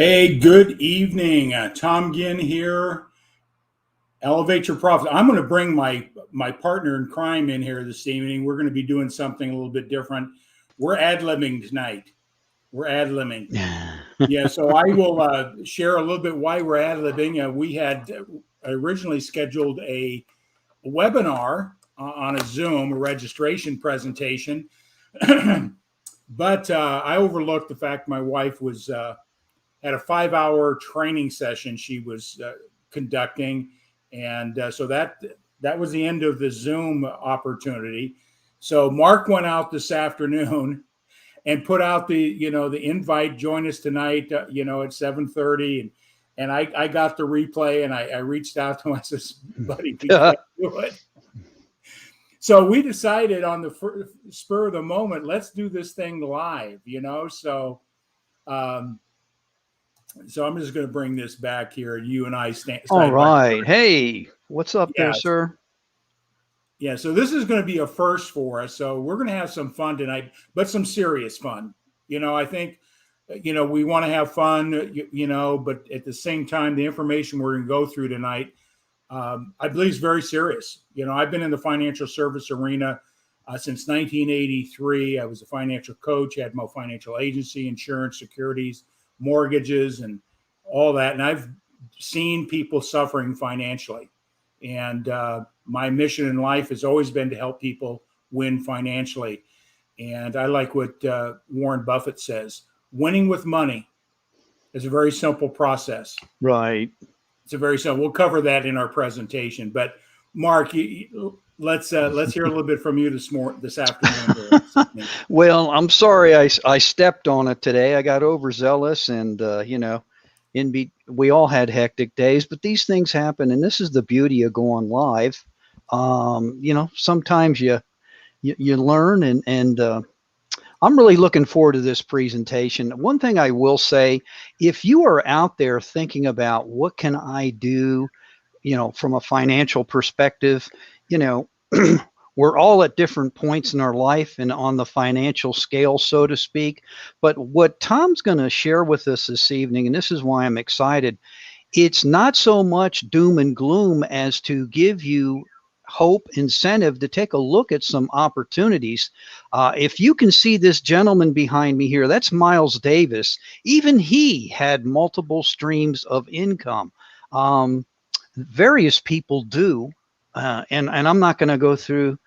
Hey, good evening. Tom Ginn here. Elevate your profit. I'm going to bring my partner in crime in here this evening. We're going to be doing something a little bit different. We're ad-libbing tonight. We're ad-libbing. Yeah, so I will share a little bit why we're ad-libbing. We had originally scheduled a webinar on a Zoom, a registration presentation, but I overlooked the fact my wife was had a 5-hour training session she was conducting, and so that was the end of the Zoom opportunity. So Mark went out this afternoon and put out the invite. Join us tonight, at 7:30, and I got the replay, and I reached out to him. I said, "Buddy, we can't do it." So we decided on the spur of the moment, let's do this thing live. So. So I'm just going to bring this back here, and you and I stand. All right. Hey, what's up there, Yeah. sir? Yeah. So this is going to be a first for us. So we're going to have some fun tonight, but some serious fun. I think, we want to have fun, but at the same time, the information we're going to go through tonight, I believe is very serious. I've been in the financial service arena since 1983. I was a financial coach, had my financial agency, insurance, securities, mortgages, and all that. And I've seen people suffering financially. And my mission in life has always been to help people win financially. And I like what Warren Buffett says: winning with money is a very simple process. Right. It's a very simple. We'll cover that in our presentation. But Mark, let's hear a little bit from you this afternoon. Well, I'm sorry I stepped on it today. I got overzealous, and we all had hectic days, but these things happen, and this is the beauty of going live. Sometimes you learn, and I'm really looking forward to this presentation. One thing I will say, if you are out there thinking about what can I do, from a financial perspective, we're all at different points in our life and on the financial scale, so to speak. But what Tom's going to share with us this evening, and this is why I'm excited, it's not so much doom and gloom as to give you hope, incentive to take a look at some opportunities. If you can see this gentleman behind me here, that's Miles Davis. Even he had multiple streams of income. Various people do. And I'm not going to go through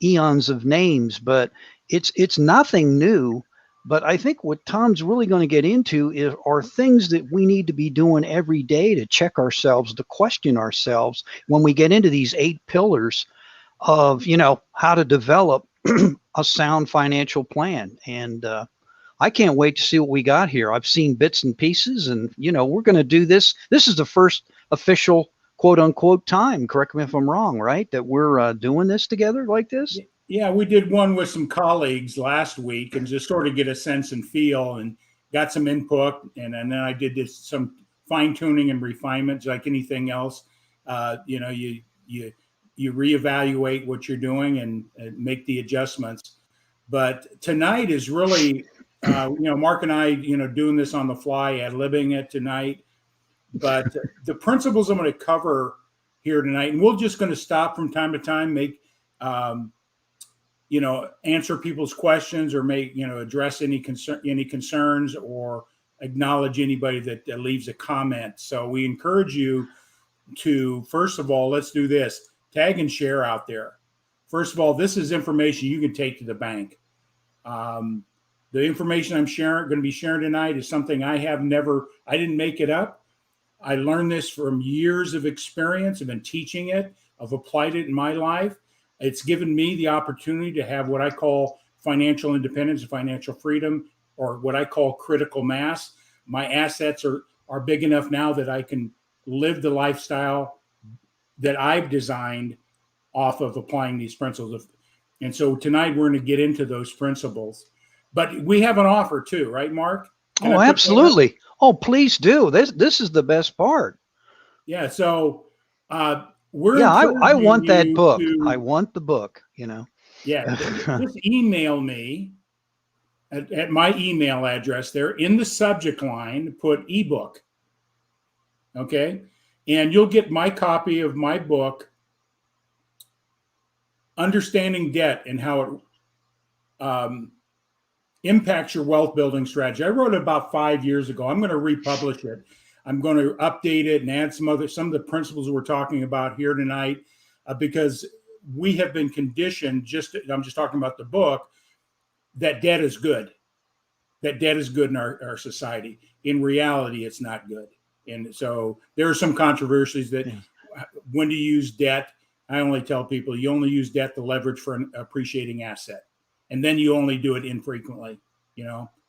eons of names, but it's nothing new. But I think what Tom's really going to get into are things that we need to be doing every day to check ourselves, to question ourselves when we get into these 8 pillars of, how to develop a sound financial plan. And I can't wait to see what we got here. I've seen bits and pieces, and, we're going to do this. This is the first official quote unquote time, correct me if I'm wrong, right, that we're doing this together like this? Yeah, we did one with some colleagues last week and just sort of get a sense and feel and got some input. And then I did some fine tuning and refinements like anything else. You reevaluate what you're doing and make the adjustments. But tonight is really, Mark and I, doing this on the fly, ad-libbing it tonight. But the principles I'm going to cover here tonight, and we're just going to stop from time to time, make, answer people's questions or address any concerns or acknowledge anybody that leaves a comment. So we encourage you to, first of all, let's do this. Tag and share out there. First of all, this is information you can take to the bank. The information I'm going to be sharing tonight is something I didn't make it up. I learned this from years of experience. I've been teaching it. I've applied it in my life. It's given me the opportunity to have what I call financial independence and financial freedom, or what I call critical mass. My assets are big enough now that I can live the lifestyle that I've designed off of applying these principles. And so tonight we're going to get into those principles. But we have an offer too, right, Mark? Oh, absolutely. Oh, please do. This is the best part. Yeah. So I want that book. I want the book, Yeah. Just email me at my email address there in the subject line, put ebook. Okay. And you'll get my copy of my book, Understanding Debt and How It Impacts Your Wealth Building Strategy. I wrote it about 5 years ago. I'm going to republish it. I'm going to update it and add some of the principles we're talking about here tonight, because we have been conditioned, I'm just talking about the book, that debt is good. That debt is good in our society. In reality, it's not good. And so there are some controversies that when to use debt. I only tell people you only use debt to leverage for an appreciating asset. And then you only do it infrequently,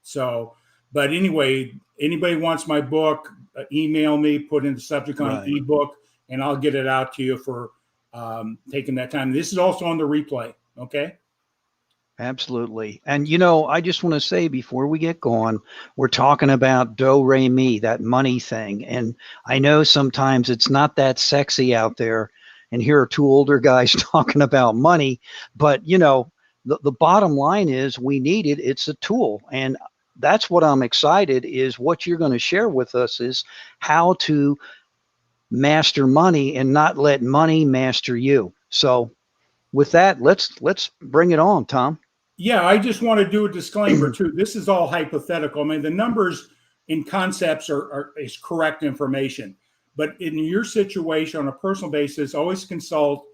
So, but anyway, anybody wants my book, email me, put in the subject line ebook, and I'll get it out to you for taking that time. This is also on the replay. Okay. Absolutely. And, I just want to say before we get going, we're talking about do, re, mi, that money thing. And I know sometimes it's not that sexy out there. And here are two older guys talking about money. But, the bottom line is we need it. It's a tool. And that's what I'm excited is what you're going to share with us is how to master money and not let money master you. So with that, let's bring it on, Tom. Yeah, I just want to do a disclaimer too. This is all hypothetical. I mean, the numbers and concepts is correct information, but in your situation on a personal basis, always consult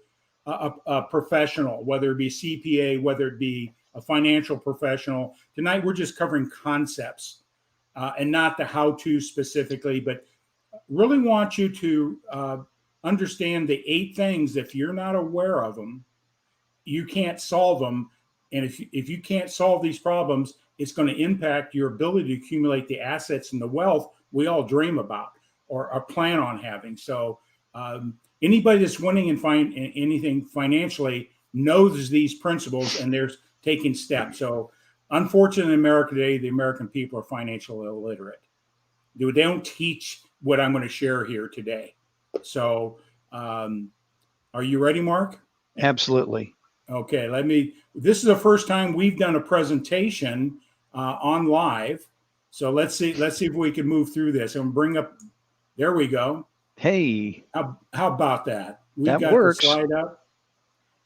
a professional, whether it be CPA, whether it be a financial professional. Tonight, we're just covering concepts and not the how-to specifically, but really want you to understand the 8 things. If you're not aware of them, you can't solve them. And if you can't solve these problems, it's going to impact your ability to accumulate the assets and the wealth we all dream about or plan on having. So anybody that's winning in anything financially knows these principles and they're taking steps. So unfortunately, in America today, the American people are financially illiterate. They don't teach what I'm going to share here today. So are you ready, Mark? Absolutely. Okay, this is the first time we've done a presentation on live. So let's see if we can move through this and there we go. Hey. How about that? That works. The slide up.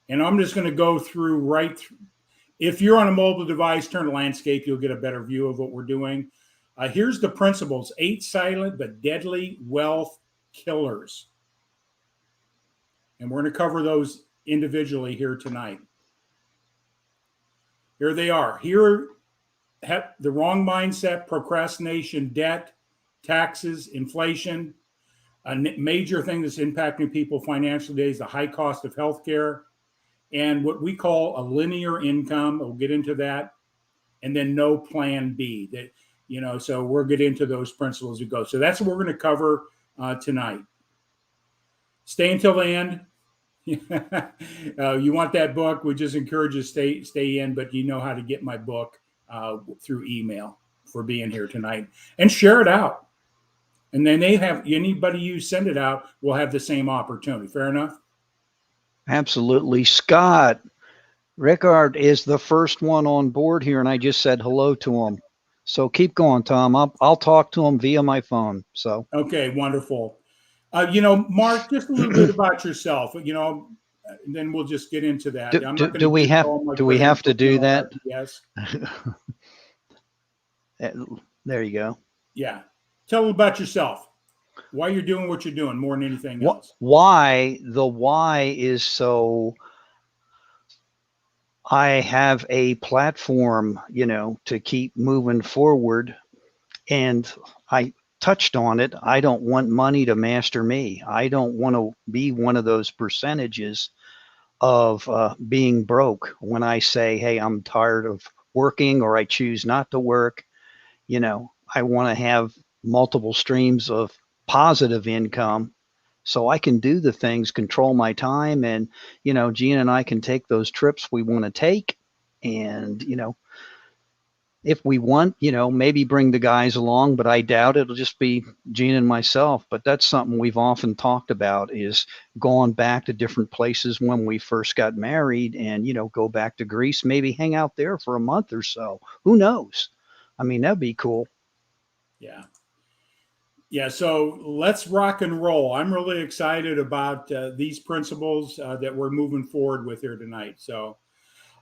And I'm just going to go through if you're on a mobile device, turn to landscape, you'll get a better view of what we're doing. Here's the principles: 8 silent but deadly wealth killers. And we're going to cover those individually here tonight. Here they are. Here, the wrong mindset, procrastination, debt, taxes, inflation. A major thing that's impacting people financially today is the high cost of healthcare and what we call a linear income. We'll get into that. And then no plan B. So we'll get into those principles as we go. So that's what we're going to cover tonight. Stay until the end. You want that book? We just encourage you to stay in, but you know how to get my book through email for being here tonight and share it out. And then anybody you send it out will have the same opportunity. Fair enough? Absolutely. Scott Rickard is the first one on board here, and I just said hello to him. So keep going, Tom. I'll talk to him via my phone. So okay, wonderful. Mark, just a little bit about yourself. And then we'll just get into that. Do we have to do that? Yes. There you go. Yeah. Tell them about yourself. Why you're doing what you're doing more than anything else. Why is so I have a platform, to keep moving forward. And I touched on it. I don't want money to master me. I don't want to be one of those percentages of being broke when I say, hey, I'm tired of working or I choose not to work. I want to have multiple streams of positive income so I can do the things, control my time. And, Gina and I can take those trips we want to take and, if we want, maybe bring the guys along, but I doubt it'll just be Gene and myself. But that's something we've often talked about, is going back to different places when we first got married, and, go back to Greece, maybe hang out there for a month or so. Who knows? I mean, that'd be cool. Yeah. Yeah, so let's rock and roll. I'm really excited about these principles that we're moving forward with here tonight. So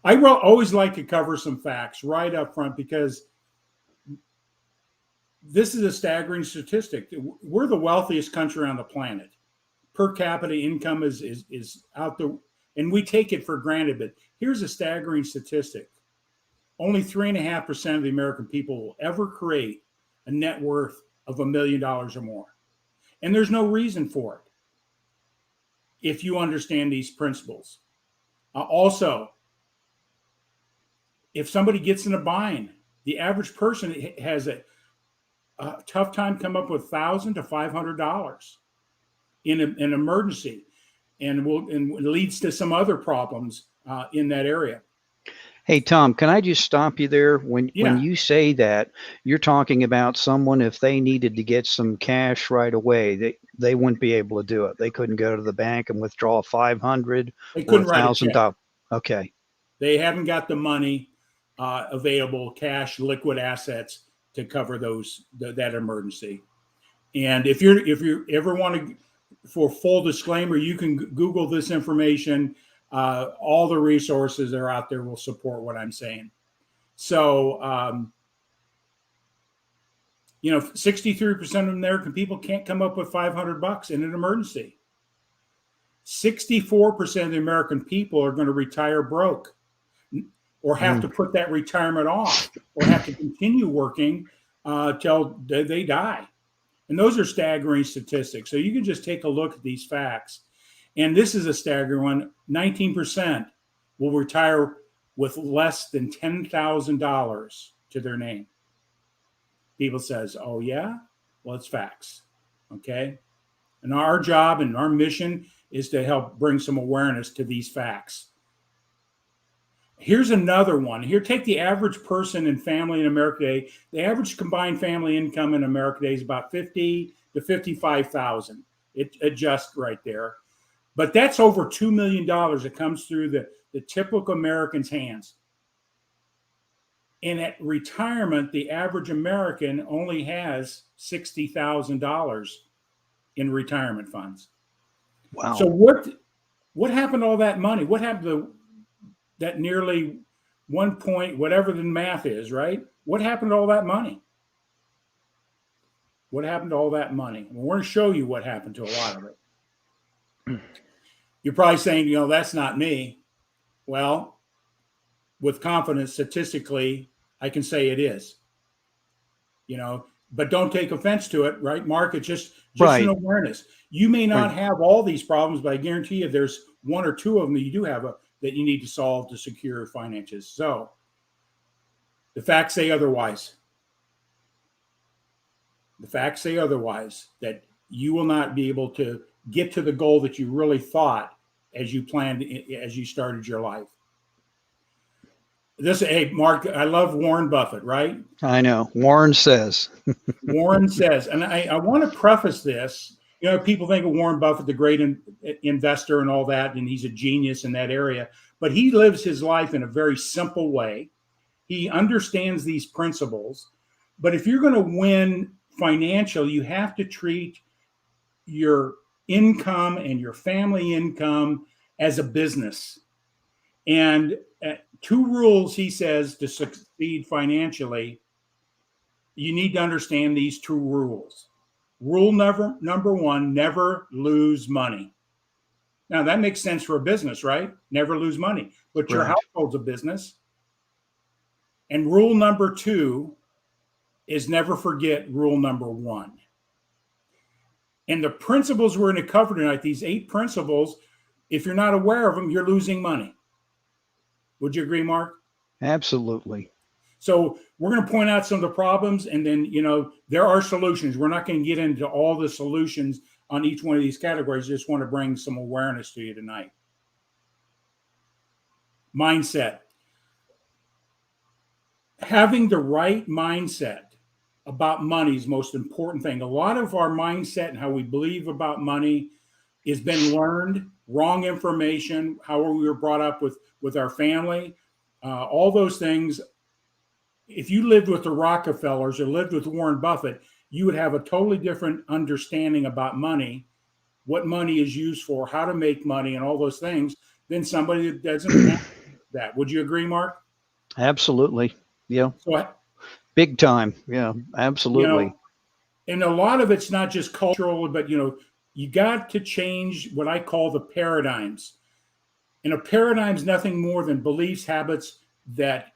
I will always like to cover some facts right up front, because this is a staggering statistic. We're the wealthiest country on the planet. Per capita income is out there, and we take it for granted. But here's a staggering statistic: only 3.5% of the American people will ever create a net worth of $1 million or more, and there's no reason for it if you understand these principles. Also, if somebody gets in a bind, the average person has a tough time come up with $1,000 to $500 in an emergency, and leads to some other problems in that area. Hey, Tom, can I just stop you there? When Yeah. you say that, you're talking about someone, if they needed to get some cash right away, they wouldn't be able to do it. They couldn't go to the bank and withdraw $500 They or couldn't write a check. $1,000. Okay. They haven't got the money available, cash, liquid assets to cover that emergency. And if you ever want to, for full disclaimer, you can Google this information. All the resources that are out there will support what I'm saying. So, 63% of American people can't come up with $500 in an emergency. 64% of the American people are going to retire broke, or have to put that retirement off, or have to continue working till they die. And those are staggering statistics. So you can just take a look at these facts. And this is a staggering one. 19% will retire with less than $10,000 to their name. People says, oh, yeah? Well, it's facts. Okay? And our job and our mission is to help bring some awareness to these facts. Here's another one. Here, take the average person and family in America today. The average combined family income in America today is about $50,000 to $55,000. It adjusts right there. But that's over $2 million that comes through the typical American's hands. And at retirement, the average American only has $60,000 in retirement funds. Wow. So what happened to all that money? What happened to that nearly 1 point, whatever the math is, right? What happened to all that money? What happened to all that money? Well, we're going to show you what happened to a lot of it. You're probably saying, that's not me. Well, with confidence, statistically, I can say it is. But don't take offense to it, right, Mark? It's just right. An awareness. You may not have all these problems, but I guarantee you there's one or two of them that you do have that you need to solve to secure your finances. So the facts say otherwise. The facts say otherwise, that you will not be able to get to the goal that you really thought as you planned, as you started your life. Hey, Mark, I love Warren Buffett, right? I know. Warren says. Warren says, and I want to preface this. People think of Warren Buffett, the great investor and all that, and he's a genius in that area. But he lives his life in a very simple way. He understands these principles. But if you're going to win financially, you have to treat your income and your family income as a business. And two rules, he says, to succeed financially. You need to understand these two rules. Rule number one, never lose money. Now, that makes sense for a business, right? Never lose money. But your household's a business. And rule number two is never forget rule number one. And the principles we're going to cover tonight, these 8 principles, if you're not aware of them, you're losing money. Would you agree, Mark? Absolutely. So we're going to point out some of the problems, and then, there are solutions. We're not going to get into all the solutions on each one of these categories. Just want to bring some awareness to you tonight. Mindset. having the right mindset about money is the most important thing. A lot of our mindset and how we believe about money has been learned, wrong information, how we were brought up with our family, all those things. If you lived with the Rockefellers or lived with Warren Buffett, you would have a totally different understanding about money, what money is used for, how to make money, and all those things than somebody that doesn't have that. Would you agree, Mark? Absolutely. Yeah. So, Big time. Yeah, you absolutely. know, and a lot of it's not just cultural, but you got to change what I call the paradigms. And a paradigm is nothing more than beliefs, habits that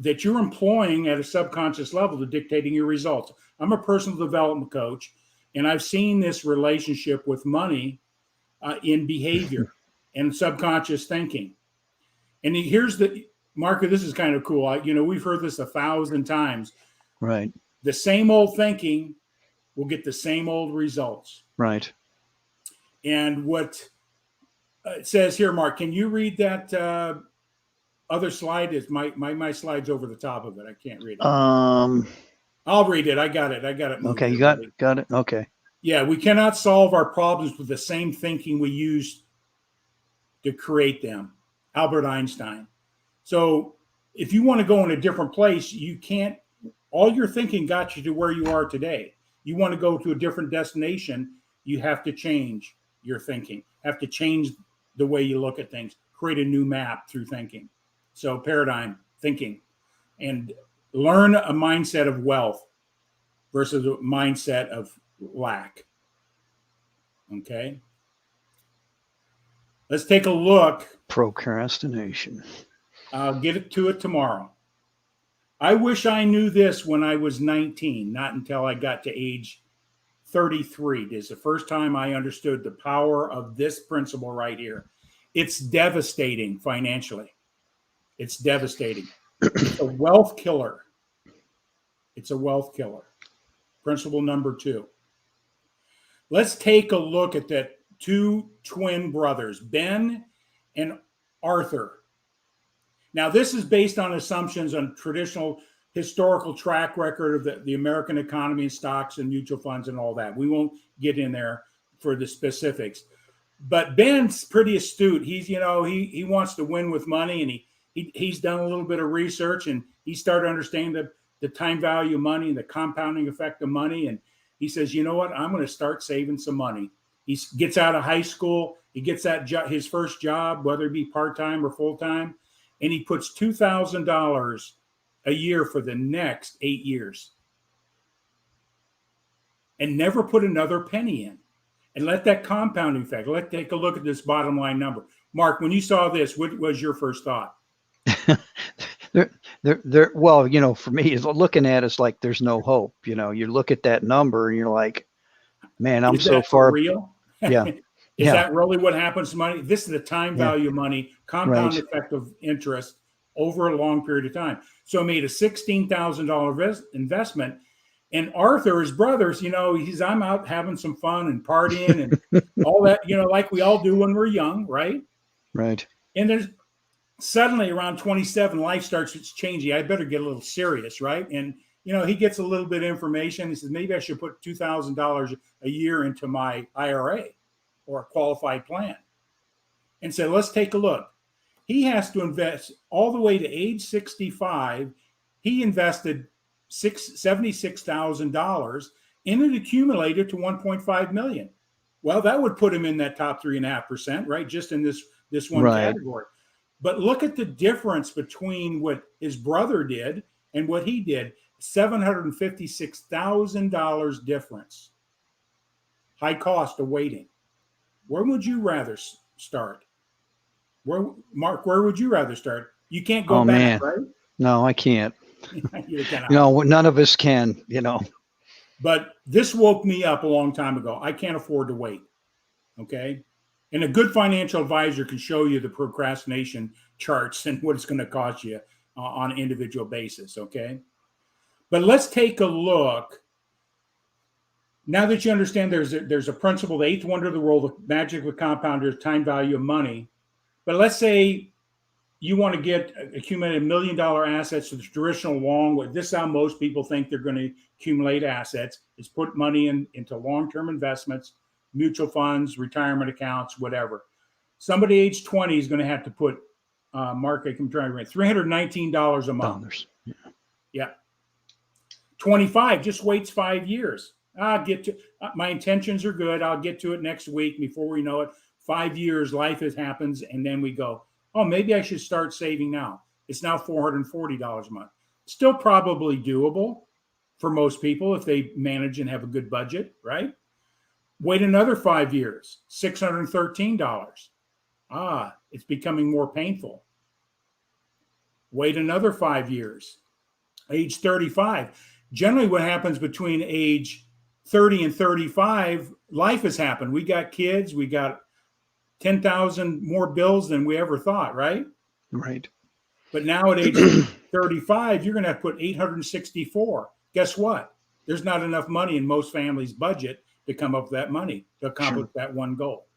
you're employing at a subconscious level to dictating your results. I'm a personal development coach, and I've seen this relationship with money in behavior and subconscious thinking. And here's the Marco. This is kind of cool. We've heard this 1,000 times. Right. The same old thinking will get the same old results. Right. And what it says here, Mark, can you read that other slide? Is my slide's over the top of it. I can't read it. I'll read it. I got it. Moved okay. here, You got buddy. got it. Okay. Yeah, we cannot solve our problems with the same thinking we use to create them. Albert Einstein. So if you want to go in a different place, you can't. All your thinking got you to where you are today. You want to go to a different destination, you have to change your thinking, have to change the way you look at things, create a new map through thinking. So paradigm thinking, and learn a mindset of wealth versus a mindset of lack. Okay. Let's take a look. Procrastination. I'll get to it tomorrow. I wish I knew this when I was 19, not until I got to age 33. This is the first time I understood the power of this principle right here. It's devastating financially. It's devastating. It's a wealth killer. It's a wealth killer. Principle number 2. Let's take a look at that two twin brothers, Ben and Arthur. Now, this is based on assumptions on traditional historical track record of the American economy and stocks and mutual funds and all that. We won't get in there for the specifics. But Ben's pretty astute. He's, he wants to win with money, and he's done a little bit of research, and he started understanding the time value of money and the compounding effect of money. And he says, you know what? I'm going to start saving some money. He gets out of high school. He gets his first job, whether it be part-time or full-time. And he puts $2,000 a year for the next 8 years and never put another penny in, and let that compounding effect. Let's take a look at this bottom line number. Mark, when you saw this, what was your first thought? Well, for me, looking at it's like there's no hope. You look at that number and you're like, man, I'm so far. Real? Yeah. Is that really what happens to money? This is the time value of money, compound effect of interest over a long period of time. So I made a $16,000 investment. And Arthur, his brothers, I'm out having some fun and partying and all that, like we all do when we're young, right? Right. And there's suddenly around 27, life starts changing. I better get a little serious, right? And, he gets a little bit of information. He says, maybe I should put $2,000 a year into my IRA or a qualified plan. And said, let's take a look. He has to invest all the way to age 65. He invested $76,000, and it accumulated to $1.5 million. Well, that would put him in that top 3.5%, right? Just in this one category. But look at the difference between what his brother did and what he did. $756,000 difference. High cost of waiting. Where would you rather start? Mark, where would you rather start? You can't go back, right? No, I can't. You cannot. None of us can, But this woke me up a long time ago. I can't afford to wait. Okay. And a good financial advisor can show you the procrastination charts and what it's going to cost you on an individual basis. Okay. But let's take a look. Now that you understand there's a principle, the eighth wonder of the world, the magic of compounders, time value of money. But let's say you want to get accumulated $1 million assets to the traditional long. This is how most people think they're going to accumulate assets, is put money into long-term investments, mutual funds, retirement accounts, whatever. Somebody age 20 is going to have to put, Mark, I'm trying to rent $319 a month. Dollars. Yeah. 25 just waits 5 years. I'll get to, my intentions are good. I'll get to it next week. Before we know it, 5 years, life happens. And then we go, oh, maybe I should start saving now. It's now $440 a month. Still probably doable for most people if they manage and have a good budget, right? Wait another 5 years, $613. It's becoming more painful. Wait another 5 years, age 35. Generally, what happens between age 30 and 35, life has happened. We got kids, we got 10,000 more bills than we ever thought, right? Right. But now at age 35, you're going to have to put 864. Guess what? There's not enough money in most families' budget to come up with that money to accomplish that one goal.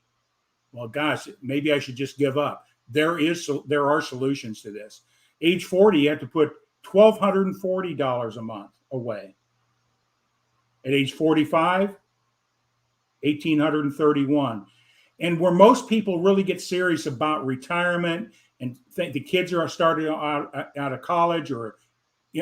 Well, gosh, maybe I should just give up. There are solutions to this. Age 40, you have to put $1,240 a month away. At age 45, $1,831. And where most people really get serious about retirement and think the kids are starting out of college or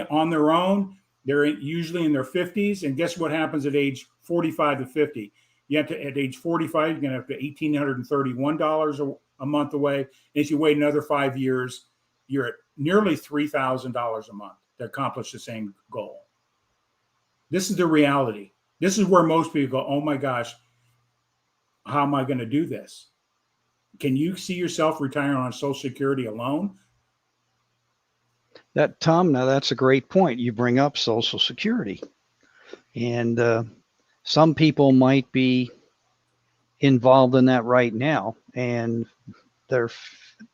on their own, they're usually in their 50s. And guess what happens at age 45 to 50? You have to, at age 45, you're going to have to $1,831 a month away. And if you wait another 5 years, you're at nearly $3,000 a month to accomplish the same goal. This is the reality. This is where most people go, oh my gosh, how am I going to do this? Can you see yourself retiring on Social Security alone? Tom, now that's a great point. You bring up Social Security. And some people might be involved in that right now. And they're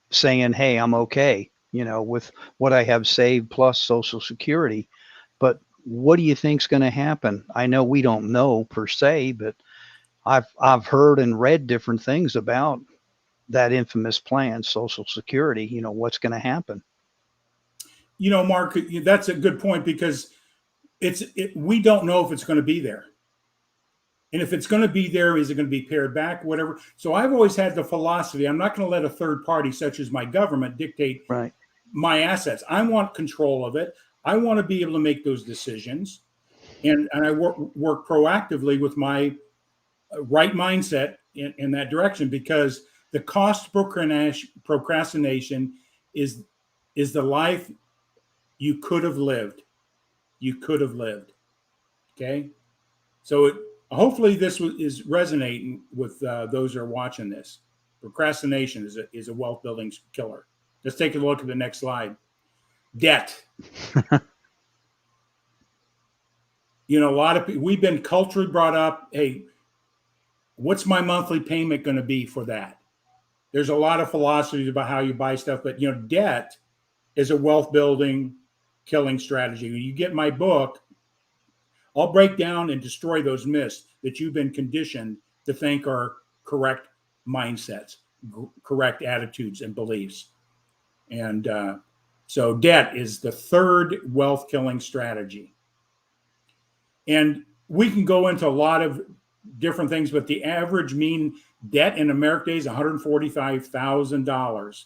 saying, hey, I'm okay, with what I have saved plus Social Security. But what do you think's going to happen? I know we don't know per se, but I've heard and read different things about that infamous plan, Social Security. What's going to happen? Mark, that's a good point, because we don't know if it's going to be there. And if it's going to be there, is it going to be pared back, whatever? So I've always had the philosophy, I'm not going to let a third party such as my government dictate my assets. I want control of it. I want to be able to make those decisions. And I work proactively with my right mindset in that direction, because the cost of procrastination is the life you could have lived. You could have lived. Okay. So hopefully this is resonating with those who are watching this. Procrastination is a wealth building killer. Let's take a look at the next slide. Debt. A lot of people, we've been culturally brought up, hey, what's my monthly payment going to be for that? There's a lot of philosophies about how you buy stuff, but debt is a wealth building killing strategy. When you get my book, I'll break down and destroy those myths that you've been conditioned to think are correct mindsets, correct attitudes and beliefs. And so debt is the third wealth killing strategy. And we can go into a lot of different things, but the average mean debt in America today is $145,000.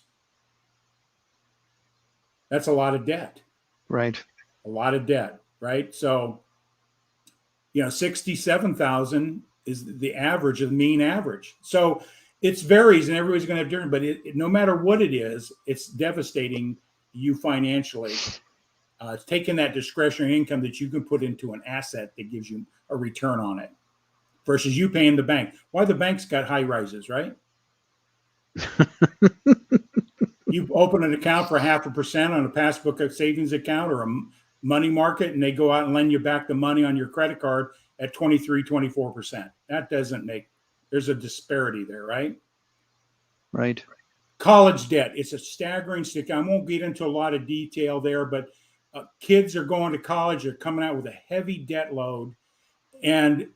That's a lot of debt. Right. A lot of debt, right? So, 67,000 is the average, the mean average. So it varies, and everybody's going to have different, but no matter what it is, it's devastating you financially. It's taking that discretionary income that you can put into an asset that gives you a return on it versus you paying the bank. Why the bank's got high rises, right? You open an account for 0.5% on a passbook savings account or a money market, and they go out and lend you back the money on your credit card at 23, 24%. That doesn't there's a disparity there, right? Right. College debt. It's a staggering stick. I won't get into a lot of detail there, but kids are going to college. They're coming out with a heavy debt load, and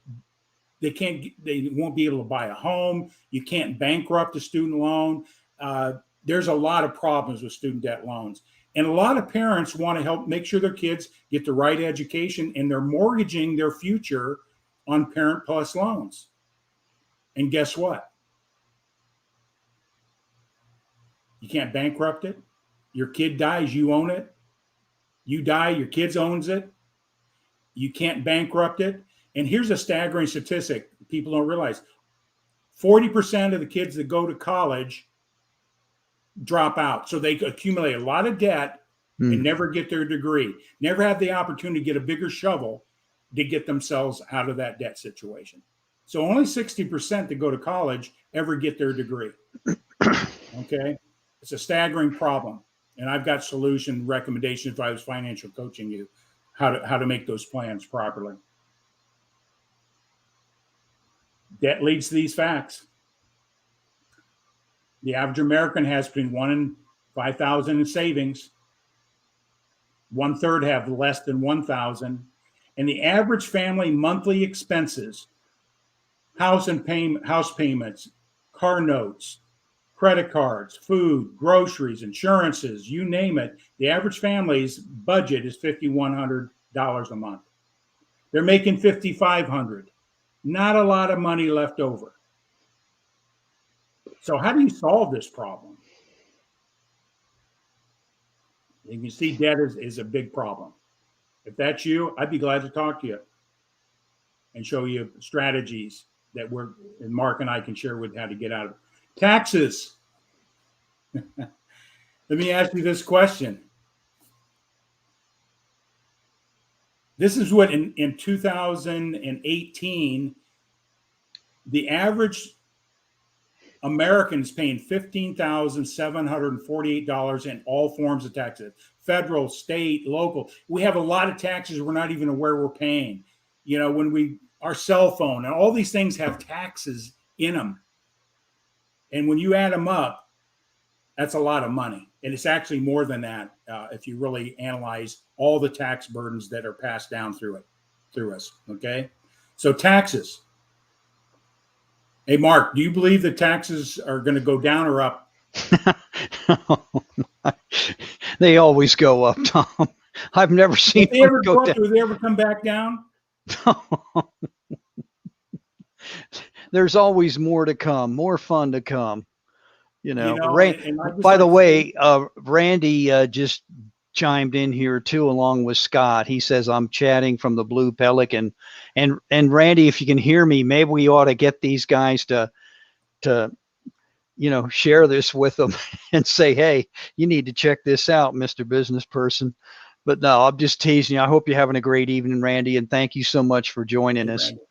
they won't be able to buy a home. You can't bankrupt a student loan. there's a lot of problems with student debt loans. And a lot of parents want to help make sure their kids get the right education, and they're mortgaging their future on Parent Plus loans. And guess what? You can't bankrupt it. Your kid dies, you own it. You die, your kids owns it. You can't bankrupt it. And here's a staggering statistic people don't realize. 40% of the kids that go to college drop out. So they accumulate a lot of debt and never get their degree, never have the opportunity to get a bigger shovel to get themselves out of that debt situation. So only 60% that go to college ever get their degree. Okay. It's a staggering problem. And I've got solution recommendations if I was financial coaching you, how to make those plans properly. Debt leads to these facts. The average American has between 1 and 5,000 in savings. 1/3 have less than 1,000. And the average family monthly expenses, house payments, car notes, credit cards, food, groceries, insurances, you name it, the average family's budget is $5,100 a month. They're making $5,500. Not a lot of money left over. So how do you solve this problem? You can see debt is a big problem. If that's you, I'd be glad to talk to you and show you strategies that Mark and I can share with how to get out of it. Taxes. Let me ask you this question. This is what in 2018, the average American is paying $15,748 in all forms of taxes, federal, state, local. We have a lot of taxes we're not even aware we're paying. You know, when our cell phone and all these things have taxes in them. And when you add them up, that's a lot of money. And it's actually more than that if you really analyze all the tax burdens that are passed down through us. Okay. So taxes. Hey, Mark, do you believe that taxes are going to go down or up? They always go up, Tom. I've never seen them go down. Do they ever come back down? There's always more to come, more fun to come. By the way, Randy just chimed in here too, along with Scott. He says, I'm chatting from the Blue Pelican. And Randy, if you can hear me, maybe we ought to get these guys to share this with them and say, hey, you need to check this out, Mr. Business Person. But no, I'm just teasing you. I hope you're having a great evening, Randy, and thank you so much for joining us. Randy.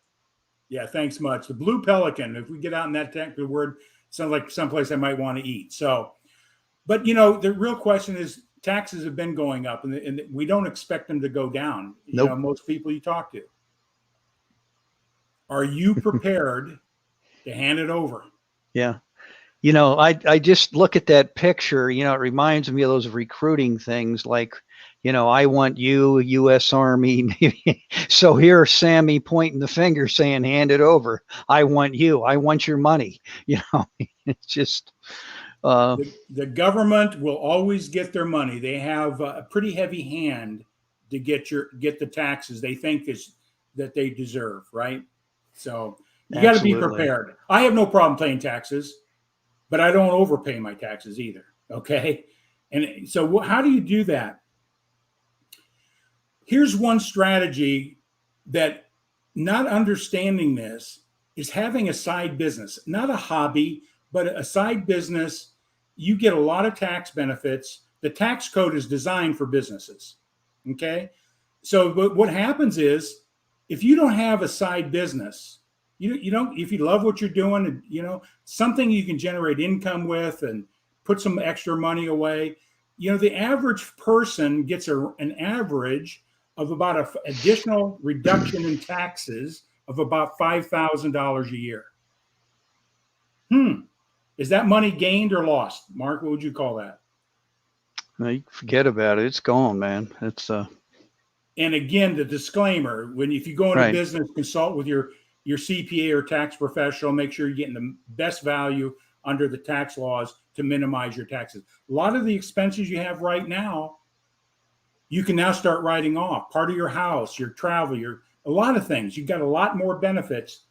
Yeah, thanks much. The Blue Pelican, if we get out in that technical word, sounds like someplace I might want to eat. So, but the real question is, taxes have been going up, and we don't expect them to go down. Nope. Most people you talk to. Are you prepared to hand it over? Yeah. I just look at that picture, it reminds me of those recruiting things like, I want you, U.S. Army. So here's Sammy pointing the finger saying, hand it over. I want you. I want your money. It's just. The government will always get their money. They have a pretty heavy hand to get the taxes they think that they deserve, right? So you got to be prepared. I have no problem paying taxes, but I don't overpay my taxes either. Okay. And so how do you do that? Here's one strategy that, not understanding this, is having a side business, not a hobby, but a side business. You get a lot of tax benefits. The tax code is designed for businesses. Okay. So what happens is, if you don't have a side business, you don't, if you love what you're doing, something you can generate income with and put some extra money away, the average person gets an average of about an additional reduction in taxes of about $5,000 a year. Is that money gained or lost? Mark, what would you call that? No, you forget about it. It's gone, man. It's And again, the disclaimer: if you go into business, consult with your CPA or tax professional. Make sure you're getting the best value under the tax laws to minimize your taxes. A lot of the expenses you have right now, you can now start writing off. Part of your house, your travel, a lot of things. You've got a lot more benefits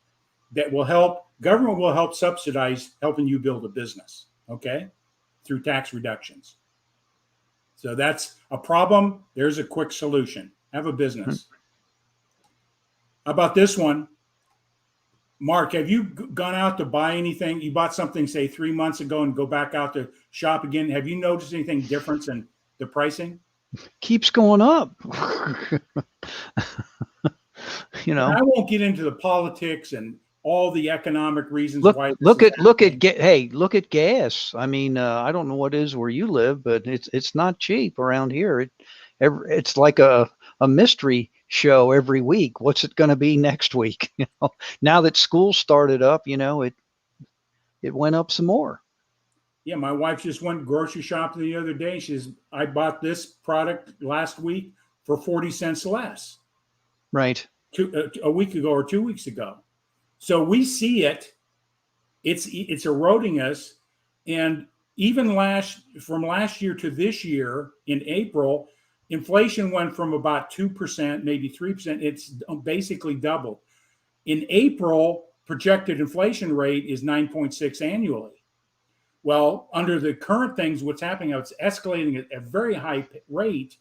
that will help. Government will help subsidize helping you build a business, okay, through tax reductions. So that's a problem. There's a quick solution. Have a business. How about this one? Mark, have you gone out to buy anything? You bought something, say, 3 months ago and go back out to shop again. Have you noticed anything difference in the pricing? Keeps going up. And I won't get into the politics and all the economic reasons look, why. Look at gas. I mean, I don't know what it is where you live, but it's not cheap around here. It's like a mystery show every week. What's it going to be next week? Now that school started up, it went up some more. Yeah, my wife just went grocery shopping the other day. She says, I bought this product last week for 40 cents less. Right. A week ago or 2 weeks ago. So we see it. It's eroding us. And even from last year to this year in April, inflation went from about 2%, maybe 3%. It's basically doubled. In April, projected inflation rate is 9.6 annually. Well, under the current things, what's happening now, it's escalating at a very high rate.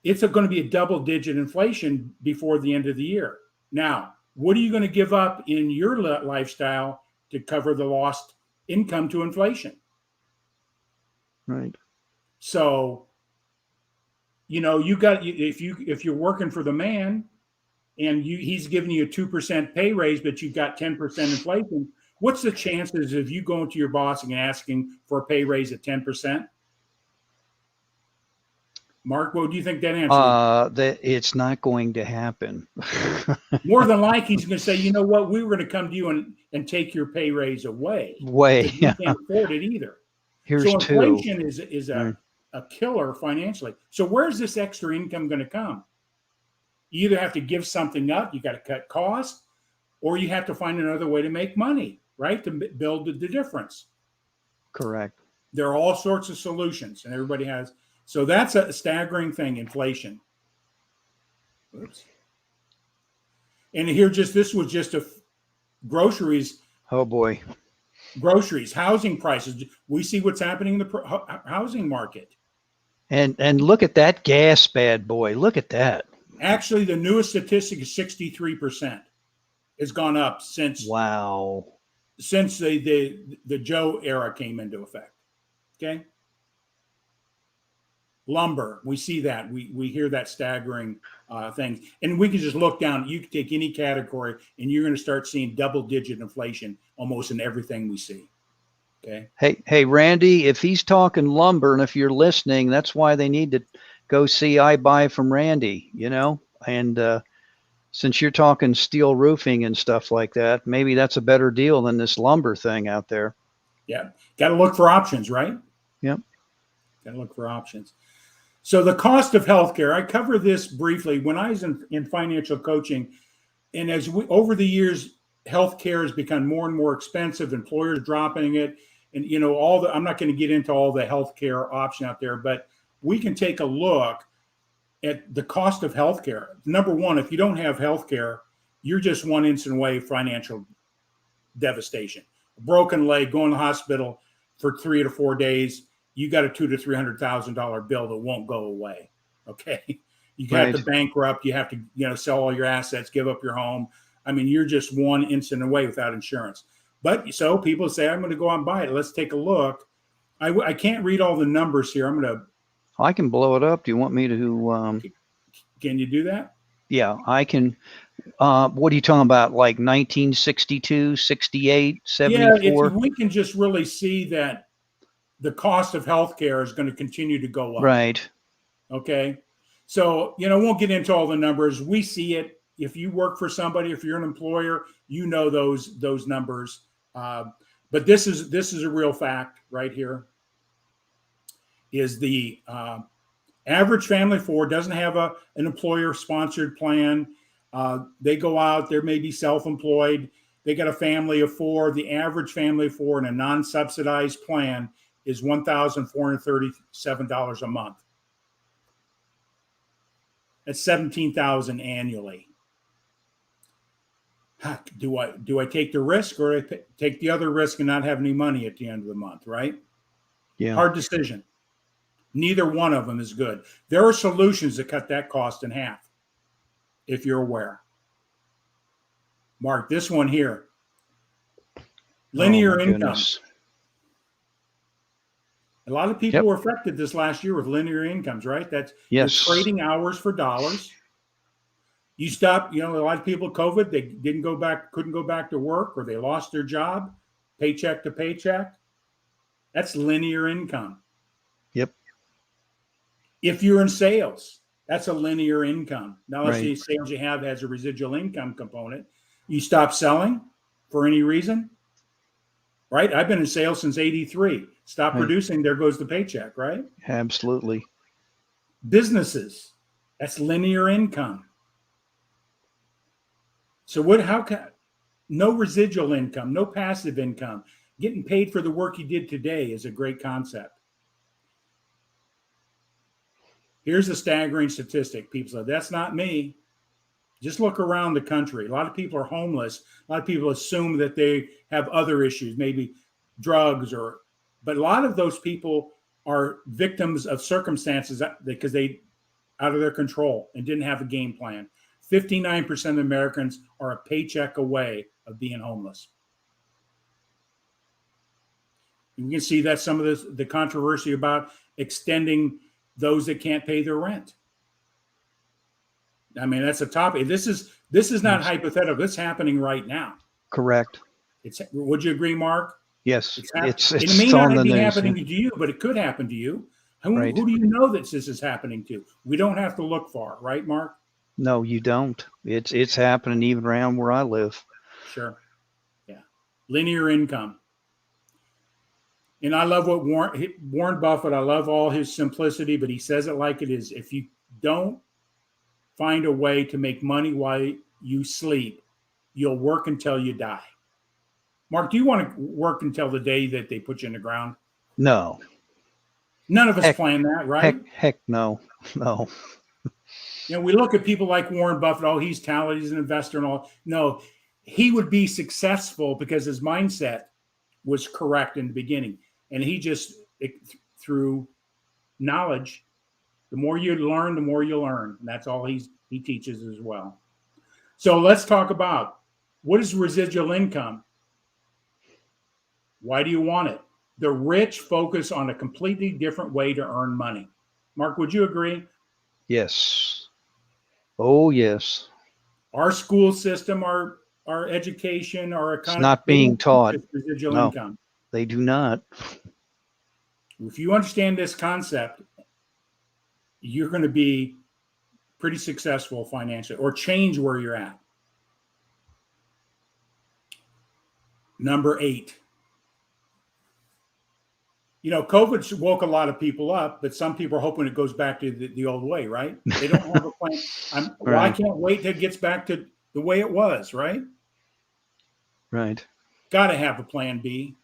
It's going to be a double-digit inflation before the end of the year. Now, what are you going to give up in your lifestyle to cover the lost income to inflation? Right. So, if you're working for the man and he's giving you a 2% pay raise, but you've got 10% inflation, what's the chances of you going to your boss and asking for a pay raise at 10%? Mark, what do you think that answer is? That it's not going to happen. More than likely, he's going to say, you know what, we were going to come to you and take your pay raise away. You can't afford it either. Here's so inflation two. is a killer financially. So where's this extra income going to come? You either have to give something up, you got to cut costs, or you have to find another way to make money, right? To build the difference. Correct. There are all sorts of solutions, and everybody has. So that's a staggering thing, inflation. Oops. And here, this was just groceries. Oh boy. Groceries, housing prices. We see what's happening in the housing market. And look at that gas bad boy. Look at that. Actually, the newest statistic is 63%. It's gone up since since the Joe era came into effect. Okay. Lumber, we see that. We hear that staggering thing. And we can just look down. You can take any category and you're going to start seeing double-digit inflation almost in everything we see. Okay. Hey, Randy, if he's talking lumber and if you're listening, that's why they need to go see I Buy from Randy, and since you're talking steel roofing and stuff like that, maybe that's a better deal than this lumber thing out there. Yeah. Got to look for options, right? Yep. Got to look for options. So the cost of healthcare, I cover this briefly when I was in financial coaching. And over the years, healthcare has become more and more expensive, employers dropping it. And, I'm not going to get into all the healthcare option out there, but we can take a look at the cost of healthcare. Number one, if you don't have healthcare, you're just one instant away financial devastation. A broken leg, going to the hospital for 3 to 4 days, you got a $200,000 to $300,000 bill that won't go away. Okay. You have to bankrupt. You have to, sell all your assets, give up your home. I mean, you're just one instant away without insurance. But so people say, I'm going to go out and buy it. Let's take a look. I can't read all the numbers here. I can blow it up. Do you want me to? Can you do that? Yeah, I can. What are you talking about? Like 1962, 68, 74? Yeah, we can just really see that the cost of healthcare is going to continue to go up. Right. Okay. So, won't get into all the numbers. We see it. If you work for somebody, if you're an employer, those numbers. But this is a real fact right here. Is the average family of four doesn't have an employer-sponsored plan. They go out. They may be self-employed. They got a family of four. The average family of four in a non-subsidized plan is $1,437 a month. That's $17,000 annually. Do I take the risk, or do I take the other risk and not have any money at the end of the month, right? Yeah. Hard decision. Neither one of them is good. There are solutions that cut that cost in half, if you're aware. Mark, this one here. Linear income. Goodness. A lot of people were affected this last year with linear incomes, right? That's you're trading hours for dollars. You stop, a lot of people, COVID, they couldn't go back to work, or they lost their job, paycheck to paycheck. That's linear income. Yep. If you're in sales, that's a linear income. Now, let's say sales you have has a residual income component. You stop selling for any reason, right? I've been in sales since '83. Stop producing, there goes the paycheck, right? Absolutely. Businesses, that's linear income. So no residual income, no passive income, getting paid for the work you did today is a great concept. Here's a staggering statistic. People say, that's not me. Just look around the country. A lot of people are homeless. A lot of people assume that they have other issues, maybe drugs, but a lot of those people are victims of circumstances because they out of their control and didn't have a game plan. 59% of Americans are a paycheck away of being homeless. You can see that some of the controversy about extending those that can't pay their rent. I mean, that's a topic. This is not hypothetical. This is happening right now. Correct. Would you agree, Mark? Yes. It may not be happening to you, but it could happen to you. Who do you know that this is happening to? We don't have to look far, right, Mark? No, you don't. It's happening even around where I live. Sure. Yeah. Linear income. And I love what Warren Buffett, I love all his simplicity, but he says it like it is. If you don't find a way to make money while you sleep, you'll work until you die. Mark, do you want to work until the day that they put you in the ground? No. None of us plan that, right? Heck no. No. We look at people like Warren Buffett, oh, he's talented, he's an investor and all. No, he would be successful because his mindset was correct in the beginning. And he just, through knowledge, the more you learn, the more you learn. And that's all he teaches as well. So let's talk about, what is residual income? Why do you want it? The rich focus on a completely different way to earn money. Mark, would you agree? Yes. Oh, yes. Our school system, our education, our economy, it's not being taught residual income. They do not. If you understand this concept, you're going to be pretty successful financially, or change where you're at. Number 8. COVID woke a lot of people up, but some people are hoping it goes back to the old way, right? They don't have a plan. Well, I can't wait till it gets back to the way it was, right? Right. Got to have a plan B.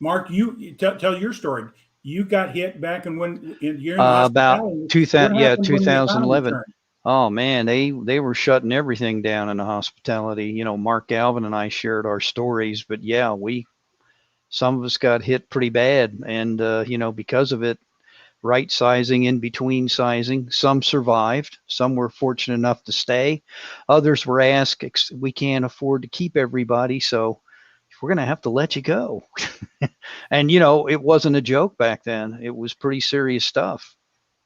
Mark, you tell your story. You got hit back and when you're in about 2011. Oh man, they were shutting everything down in the hospitality. Mark Galvin and I shared our stories, but yeah, some of us got hit pretty bad, and because of it, right sizing, in between sizing. Some survived. Some were fortunate enough to stay. Others were asked, we can't afford to keep everybody, so we're going to have to let you go. And, it wasn't a joke back then. It was pretty serious stuff.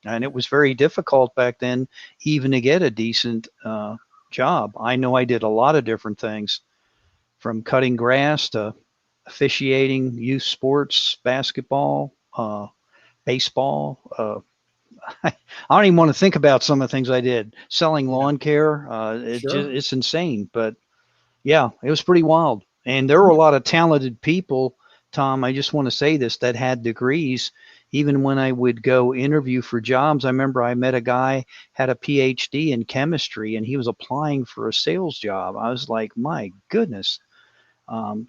And it was very difficult back then even to get a decent job. I know I did a lot of different things, from cutting grass to officiating youth sports, basketball, baseball. I don't even want to think about some of the things I did. Selling lawn care. It's insane. But yeah, it was pretty wild. And there were a lot of talented people, Tom, I just want to say this, that had degrees even when I would go interview for jobs, I remember I met a guy had a PhD in chemistry and he was applying for a sales job. I was like, my goodness. Um,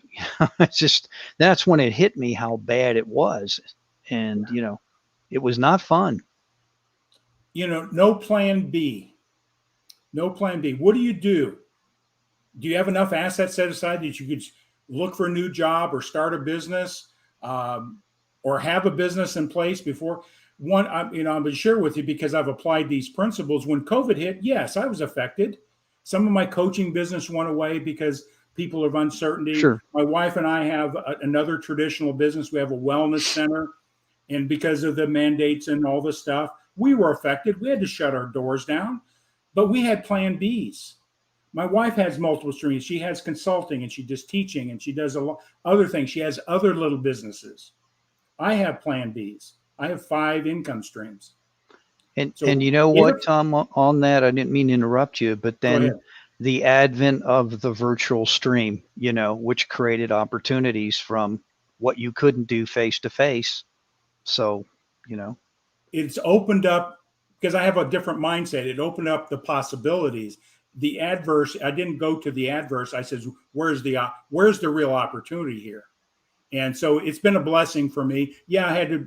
it's just, that's when it hit me how bad it was. And, it was not fun. No plan B. No plan B. What do you do? Do you have enough assets set aside that you could look for a new job or start a business, or have a business in place before? I'm going to share with you because I've applied these principles. When COVID hit, yes, I was affected. Some of my coaching business went away because people of uncertainty. Sure. My wife and I have another traditional business. We have a wellness center. And because of the mandates and all this stuff, we were affected. We had to shut our doors down, but we had plan Bs. My wife has multiple streams. She has consulting and she does teaching and she does a lot other things. She has other little businesses. I have plan Bs. I have 5 income streams. And you know what, Tom, on that, I didn't mean to interrupt you, but then the advent of the virtual stream, which created opportunities from what you couldn't do face to face. So, it's opened up because I have a different mindset. It opened up the possibilities. The adverse, I didn't go to the adverse. I said, where's the real opportunity here? And so it's been a blessing for me. Yeah, I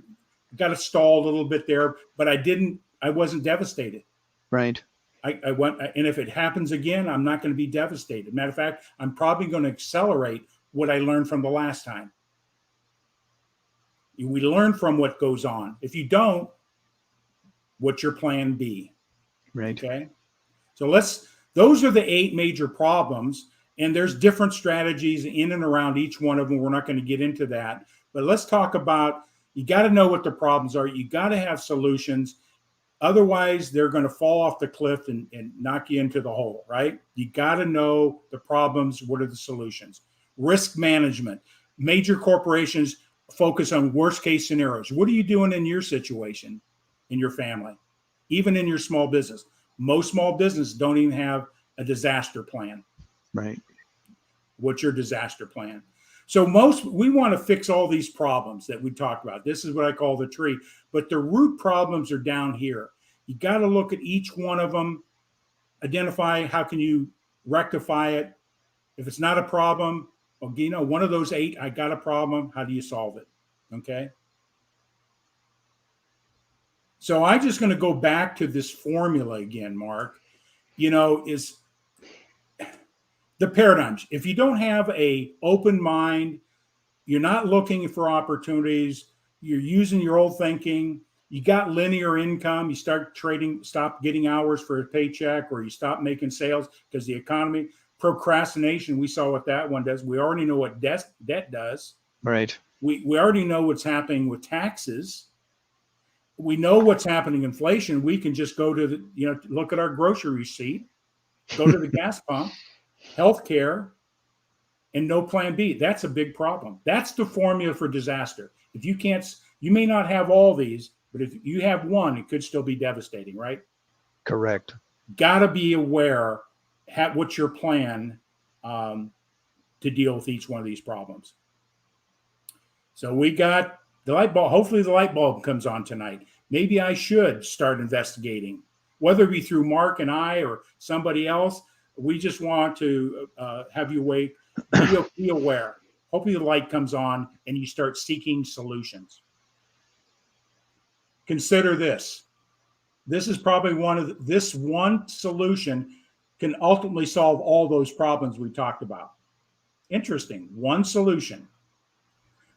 got to stall a little bit there, but I wasn't devastated. Right. I went, and if it happens again, I'm not going to be devastated. Matter of fact, I'm probably going to accelerate what I learned from the last time. We learn from what goes on. If you don't, what's your plan B? Right. Okay. So those are the 8 major problems, and there's different strategies in and around each one of them. We're not going to get into that, but let's talk about, you got to know what the problems are. You got to have solutions. Otherwise, they're going to fall off the cliff and knock you into the hole, right? You got to know the problems. What are the solutions? Risk management. Major corporations focus on worst case scenarios. What are you doing in your situation, in your family, even in your small business? Most small businesses don't even have a disaster plan. Right. What's your disaster plan? So we want to fix all these problems that we talked about. This is what I call the tree, but the root problems are down here. You got to look at each one of them, identify how can you rectify it. If it's not a problem, one of those 8, I got a problem. How do you solve it? Okay. So I'm just going to go back to this formula again, Mark, is the paradigms. If you don't have a open mind, you're not looking for opportunities, you're using your old thinking, you got linear income, you start trading, stop getting hours for a paycheck, or you stop making sales because the economy, procrastination, we saw what that one does. We already know what debt does. Right. We already know what's happening with taxes. We know what's happening in inflation. We can just go to look at our grocery receipt, go to the gas pump, healthcare, and no plan B. That's a big problem. That's the formula for disaster. If you can't, you may not have all these, but if you have one, it could still be devastating, right? Correct. Got to be aware, what's your plan to deal with each one of these problems. So we got the light bulb. Hopefully the light bulb comes on tonight. Maybe I should start investigating, whether it be through Mark and I or somebody else. We just want to have you wait, be aware. Hopefully the light comes on and you start seeking solutions. Consider this. This is probably this one solution can ultimately solve all those problems we talked about. Interesting. One solution.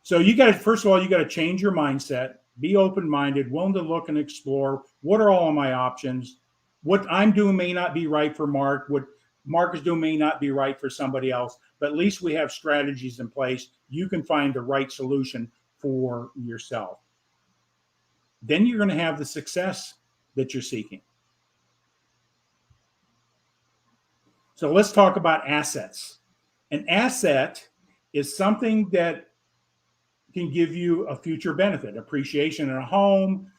So first of all, you got to change your mindset, be open-minded, willing to look and explore what are all of my options. What I'm doing may not be right for Mark. What Mark is doing may not be right for somebody else, but at least we have strategies in place. You can find the right solution for yourself. Then you're going to have the success that you're seeking. So let's talk about assets. An asset is something that can give you a future benefit, appreciation in a home,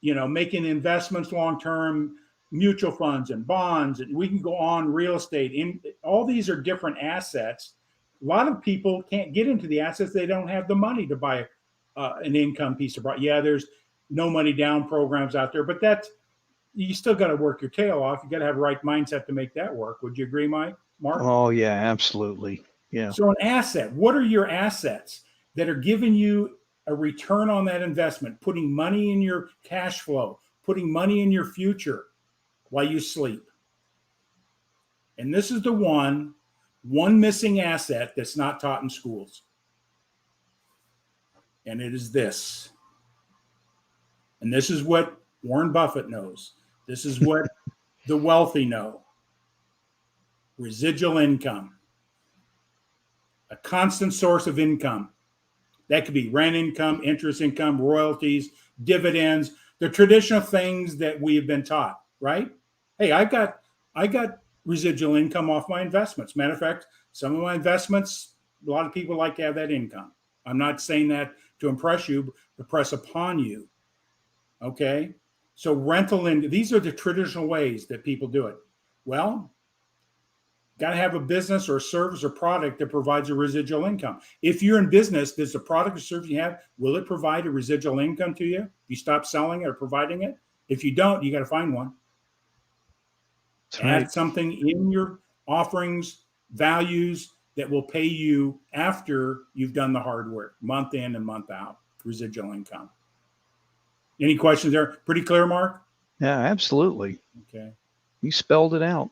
making investments long-term, mutual funds and bonds, and we can go on, real estate. All these are different assets. A lot of people can't get into the assets. They don't have the money to buy an income piece of property. Yeah, there's no money down programs out there, but that's, you still got to work your tail off. You got to have the right mindset to make that work. Would you agree, Mark? Oh yeah, absolutely. Yeah. So an asset, what are your assets that are giving you a return on that investment, putting money in your cash flow, putting money in your future while you sleep? And this is the one missing asset that's not taught in schools. And it is this. And this is what Warren Buffett knows. This is what the wealthy know. Residual income. A constant source of income. That could be rent income, interest income, royalties, dividends, the traditional things that we have been taught, right? Hey, I got residual income off my investments. Matter of fact, some of my investments, a lot of people like to have that income. I'm not saying that to impress you, but to press upon you. Okay? So rental income, these are the traditional ways that people do it. Well, got to have a business or a service or product that provides a residual income. If you're in business, does the product or service you have, will it provide a residual income to you? If you stop selling it or providing it? If you don't, you got to find one. That's Add right. something in your offerings, values that will pay you after you've done the hard work, month in and month out, residual income. Any questions there? Pretty clear, Mark? Yeah, absolutely. Okay. You spelled it out.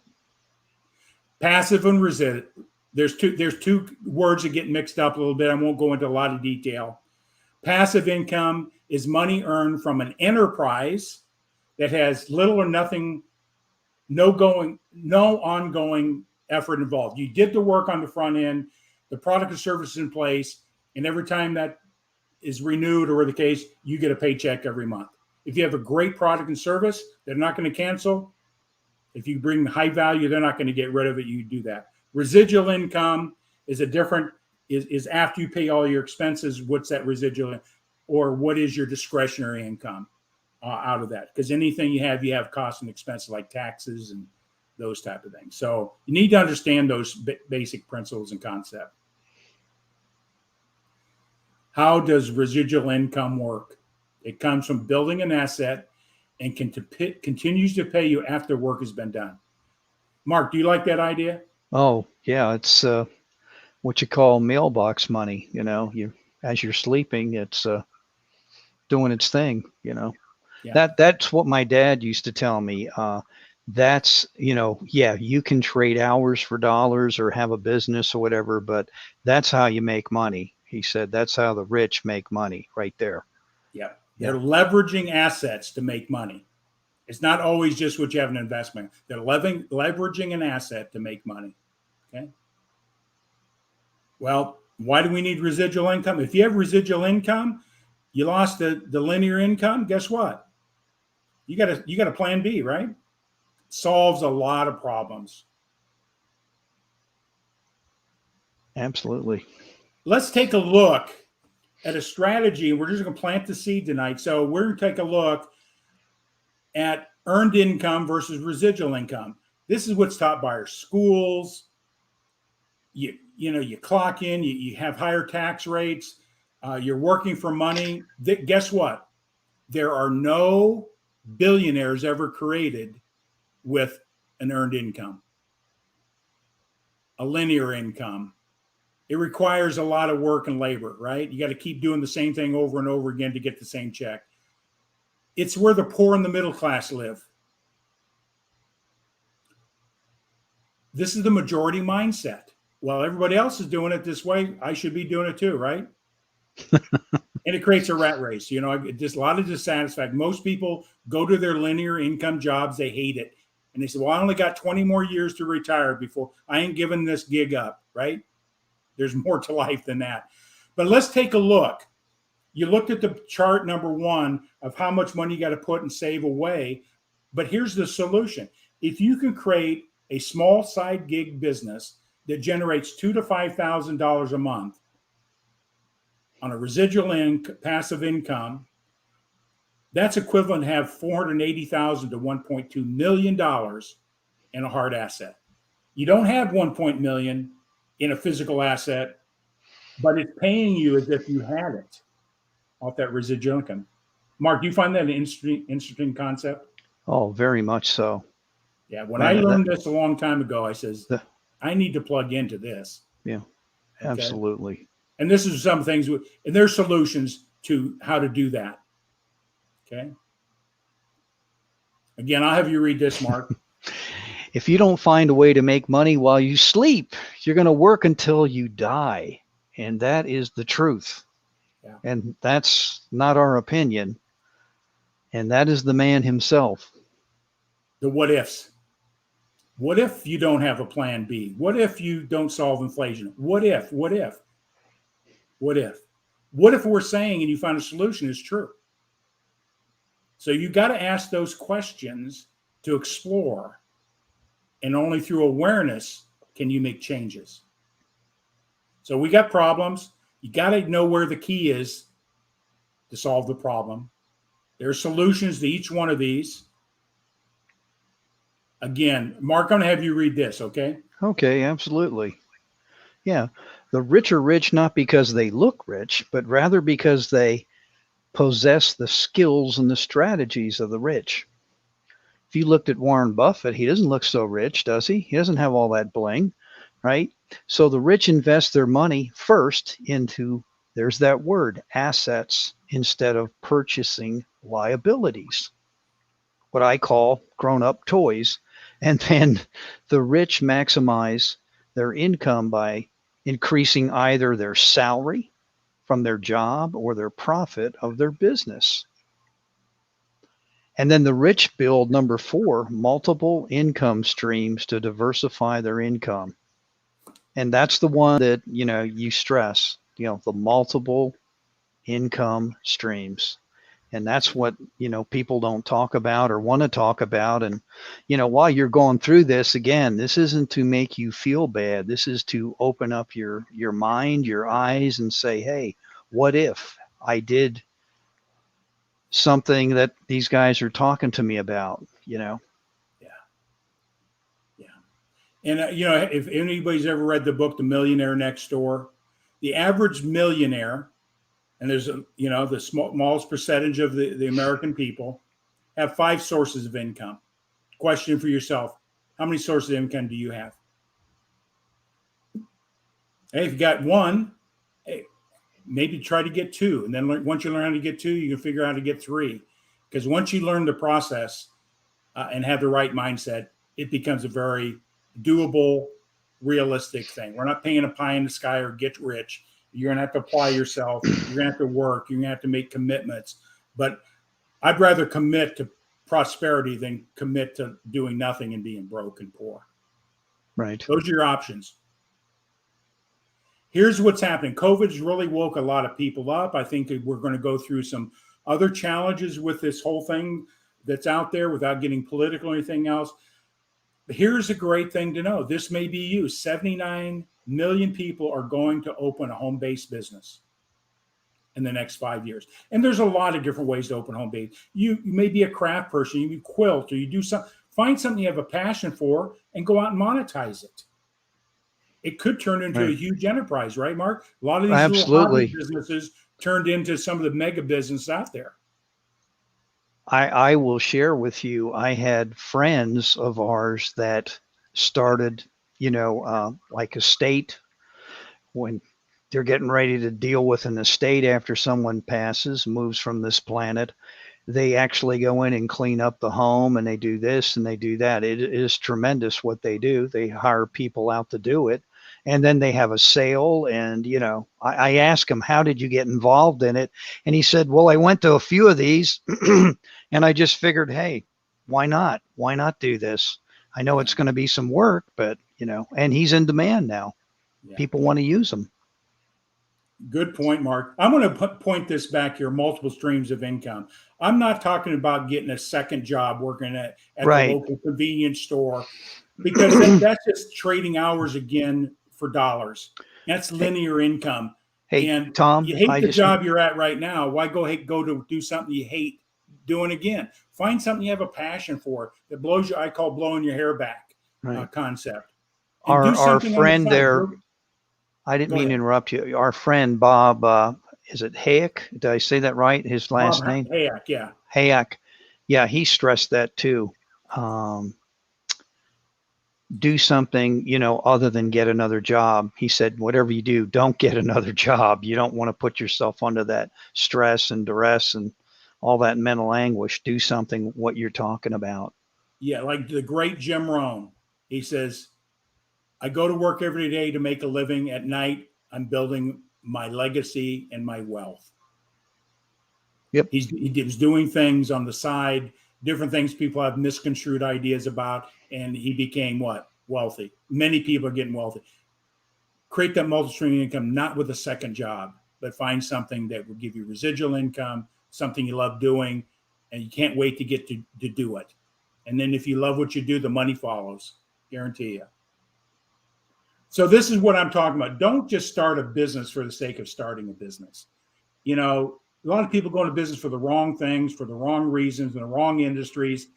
Passive and residual. There's two words that get mixed up a little bit. I won't go into a lot of detail. Passive income is money earned from an enterprise that has little or nothing, no ongoing effort involved. You did the work on the front end, the product or service is in place, and every time that is renewed or the case, you get a paycheck every month. If you have a great product and service, they're not going to cancel. If you bring high value, they're not going to get rid of it. You do that. Residual income is a different, is after you pay all your expenses, what's that residual, or what is your discretionary income out of that? Because anything you have costs and expenses like taxes and those type of things. So you need to understand those basic principles and concept. How does residual income work? It comes from building an asset and continues to pay you after work has been done. Mark, do you like that idea? Oh yeah, it's what you call mailbox money. You as you're sleeping, it's doing its thing. Yeah. That's what my dad used to tell me. That's yeah, you can trade hours for dollars or have a business or whatever, but that's how you make money. He said that's how the rich make money, right there. Yeah. Yeah. They're leveraging assets to make money. It's not always just what you have an investment. They're leveraging an asset to make money. Okay. Well, why do we need residual income? If you have residual income, you lost the linear income. Guess what? You got a plan B, right? Solves a lot of problems. Absolutely. Let's take a look at a strategy. We're just going to plant the seed tonight. So we're going to take a look at earned income versus residual income. This is what's taught by our schools. You clock in, you have higher tax rates, you're working for money. Guess what? There are no billionaires ever created with an earned income, a linear income. It requires a lot of work and labor, right? You got to keep doing the same thing over and over again to get the same check. It's where the poor and the middle class live. This is the majority mindset. Well, everybody else is doing it this way, I should be doing it too, right? And it creates a rat race. Just a lot of dissatisfaction. Most people go to their linear income jobs, they hate it. And they say, well, I only got 20 more years to retire before I ain't giving this gig up, right? There's more to life than that. But let's take a look. You looked at the chart number one of how much money you got to put and save away. But here's the solution. If you can create a small side gig business that generates $2,000 to $5,000 a month on a residual passive income, that's equivalent to have $480,000 to $1.2 million in a hard asset. You don't have $1 million in a physical asset, but it's paying you as if you had it off that residual income. Mark, do you find that an interesting concept? Oh, very much so. Yeah. When I And learned this a long time ago, I says, the, I need to plug into this. yeah, Okay. absolutely. And this is some things, and there's solutions to how to do that. Okay. Again, I'll have you read this, Mark. If you don't find a way to make money while you sleep, you're going to work until you die. And that is the truth. Yeah. And that's not our opinion. And that is the man himself. The what ifs. What if you don't have a plan B? What if you don't solve inflation? What if? What if? What if? What if we're saying and you find a solution is true? So you got to ask those questions to explore. And only through awareness can you make changes. So we got problems. You got to know where the key is to solve the problem. There are solutions to each one of these. Again, Mark, I'm going to have you read this, okay? Okay, absolutely. Yeah. The rich are rich not because they look rich, but rather because they possess the skills and the strategies of the rich. If you looked at Warren Buffett, he doesn't look so rich, does he? He doesn't have all that bling, right? So the rich invest their money first into, there's that word, assets, instead of purchasing liabilities, what I call grown up toys. And then the rich maximize their income by increasing either their salary from their job or their profit of their business. And then the rich build number 4, multiple income streams to diversify their income. And that's the one that, you stress, the multiple income streams. And that's what, people don't talk about or want to talk about. And, while you're going through this, again, this isn't to make you feel bad. This is to open up your mind, your eyes, and say, hey, what if I did something that these guys are talking to me about, Yeah. Yeah. And, if anybody's ever read the book, The Millionaire Next Door, the average millionaire, and there's the smallest percentage of the American people, have 5 sources of income. Question for yourself: how many sources of income do you have? Hey, if you got 1, hey, maybe try to get 2, and then once you learn how to get 2, you can figure out how to get 3. Because once you learn the process and have the right mindset, it becomes a very doable, realistic thing. We're not paying a pie in the sky or get rich. You're going to have to apply yourself. You're going to have to work. You're going to have to make commitments. But I'd rather commit to prosperity than commit to doing nothing and being broke and poor. right? Those are your options. Here's what's happening. COVID's really woke a lot of people up. I think that we're going to go through some other challenges with this whole thing that's out there without getting political or anything else. But here's a great thing to know. This may be you. 79 million people are going to open a home-based business in the next 5 years. And there's a lot of different ways to open home-based. You may be a craft person, you quilt, or you do something. Find something you have a passion for and go out and monetize it. It could turn into a huge enterprise, right, Mark? A lot of these little hobby businesses turned into some of the mega business out there. I will share with you, I had friends of ours that started, like estate, when they're getting ready to deal with an estate after someone passes, moves from this planet. They actually go in and clean up the home, and they do this and they do that. It is tremendous what they do. They hire people out to do it. And then they have a sale. And, I asked him, how did you get involved in it? And he said, well, I went to a few of these and I just figured, hey, why not? Why not do this? I know it's going to be some work, but, and he's in demand now. Yeah. People want to use him. Good point, Mark. I'm going to point this back here, multiple streams of income. I'm not talking about getting a second job working at right. the local convenience store, because that's just trading hours again for dollars. That's linear income. Hey, and Tom, you hate the job you're at right now. Why go to do something you hate doing again? Find something you have a passion for that blows you. I call blowing your hair back concept. And our friend there, I didn't mean to interrupt you. Our friend Bob is it Hayek? Did I say that right? His Bob last name? Hayek, yeah. Hayek. Yeah, he stressed that too. Do something, other than get another job. He said, whatever you do, don't get another job. You don't want to put yourself under that stress and duress and all that mental anguish. Do something what you're talking about. Yeah, like the great Jim Rohn. He says, I go to work every day to make a living. At night, I'm building my legacy and my wealth. Yep. He was doing things on the side, different things people have misconstrued ideas about, and he became what? Wealthy. Many people are getting wealthy. Create that multi-stream income, not with a second job, but find something that will give you residual income, something you love doing, and you can't wait to get to do it. And then if you love what you do, the money follows. Guarantee you. So this is what I'm talking about. Don't just start a business for the sake of starting a business. A lot of people go into business for the wrong things, for the wrong reasons, in the wrong industries,